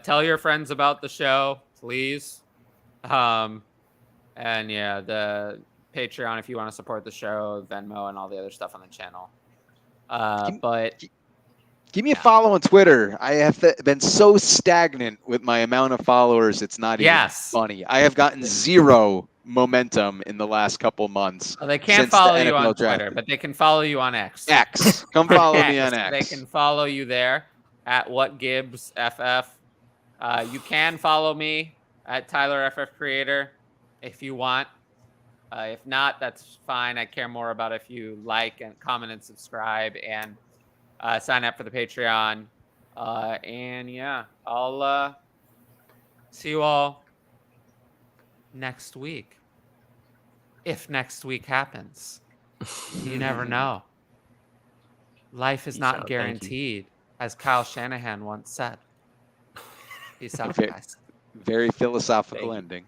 Tell your friends about the show, please. And yeah, the Patreon if you want to support the show, Venmo, and all the other stuff on the channel. But give me a follow on Twitter. I have been so stagnant with my amount of followers. It's not even funny. I have gotten zero momentum in the last couple months. Well, they can't follow you on Twitter, but they can follow you on X. Come follow me on X. They can follow you there at WhatGibbsFF. You can follow me at TylerFFCreator if you want. If not, that's fine. I care more about if you like and comment and subscribe and sign up for the Patreon. And yeah, I'll see you all next week. If next week happens. You never know. Life is not guaranteed, as Kyle Shanahan once said. Peace out, guys. Very philosophical ending.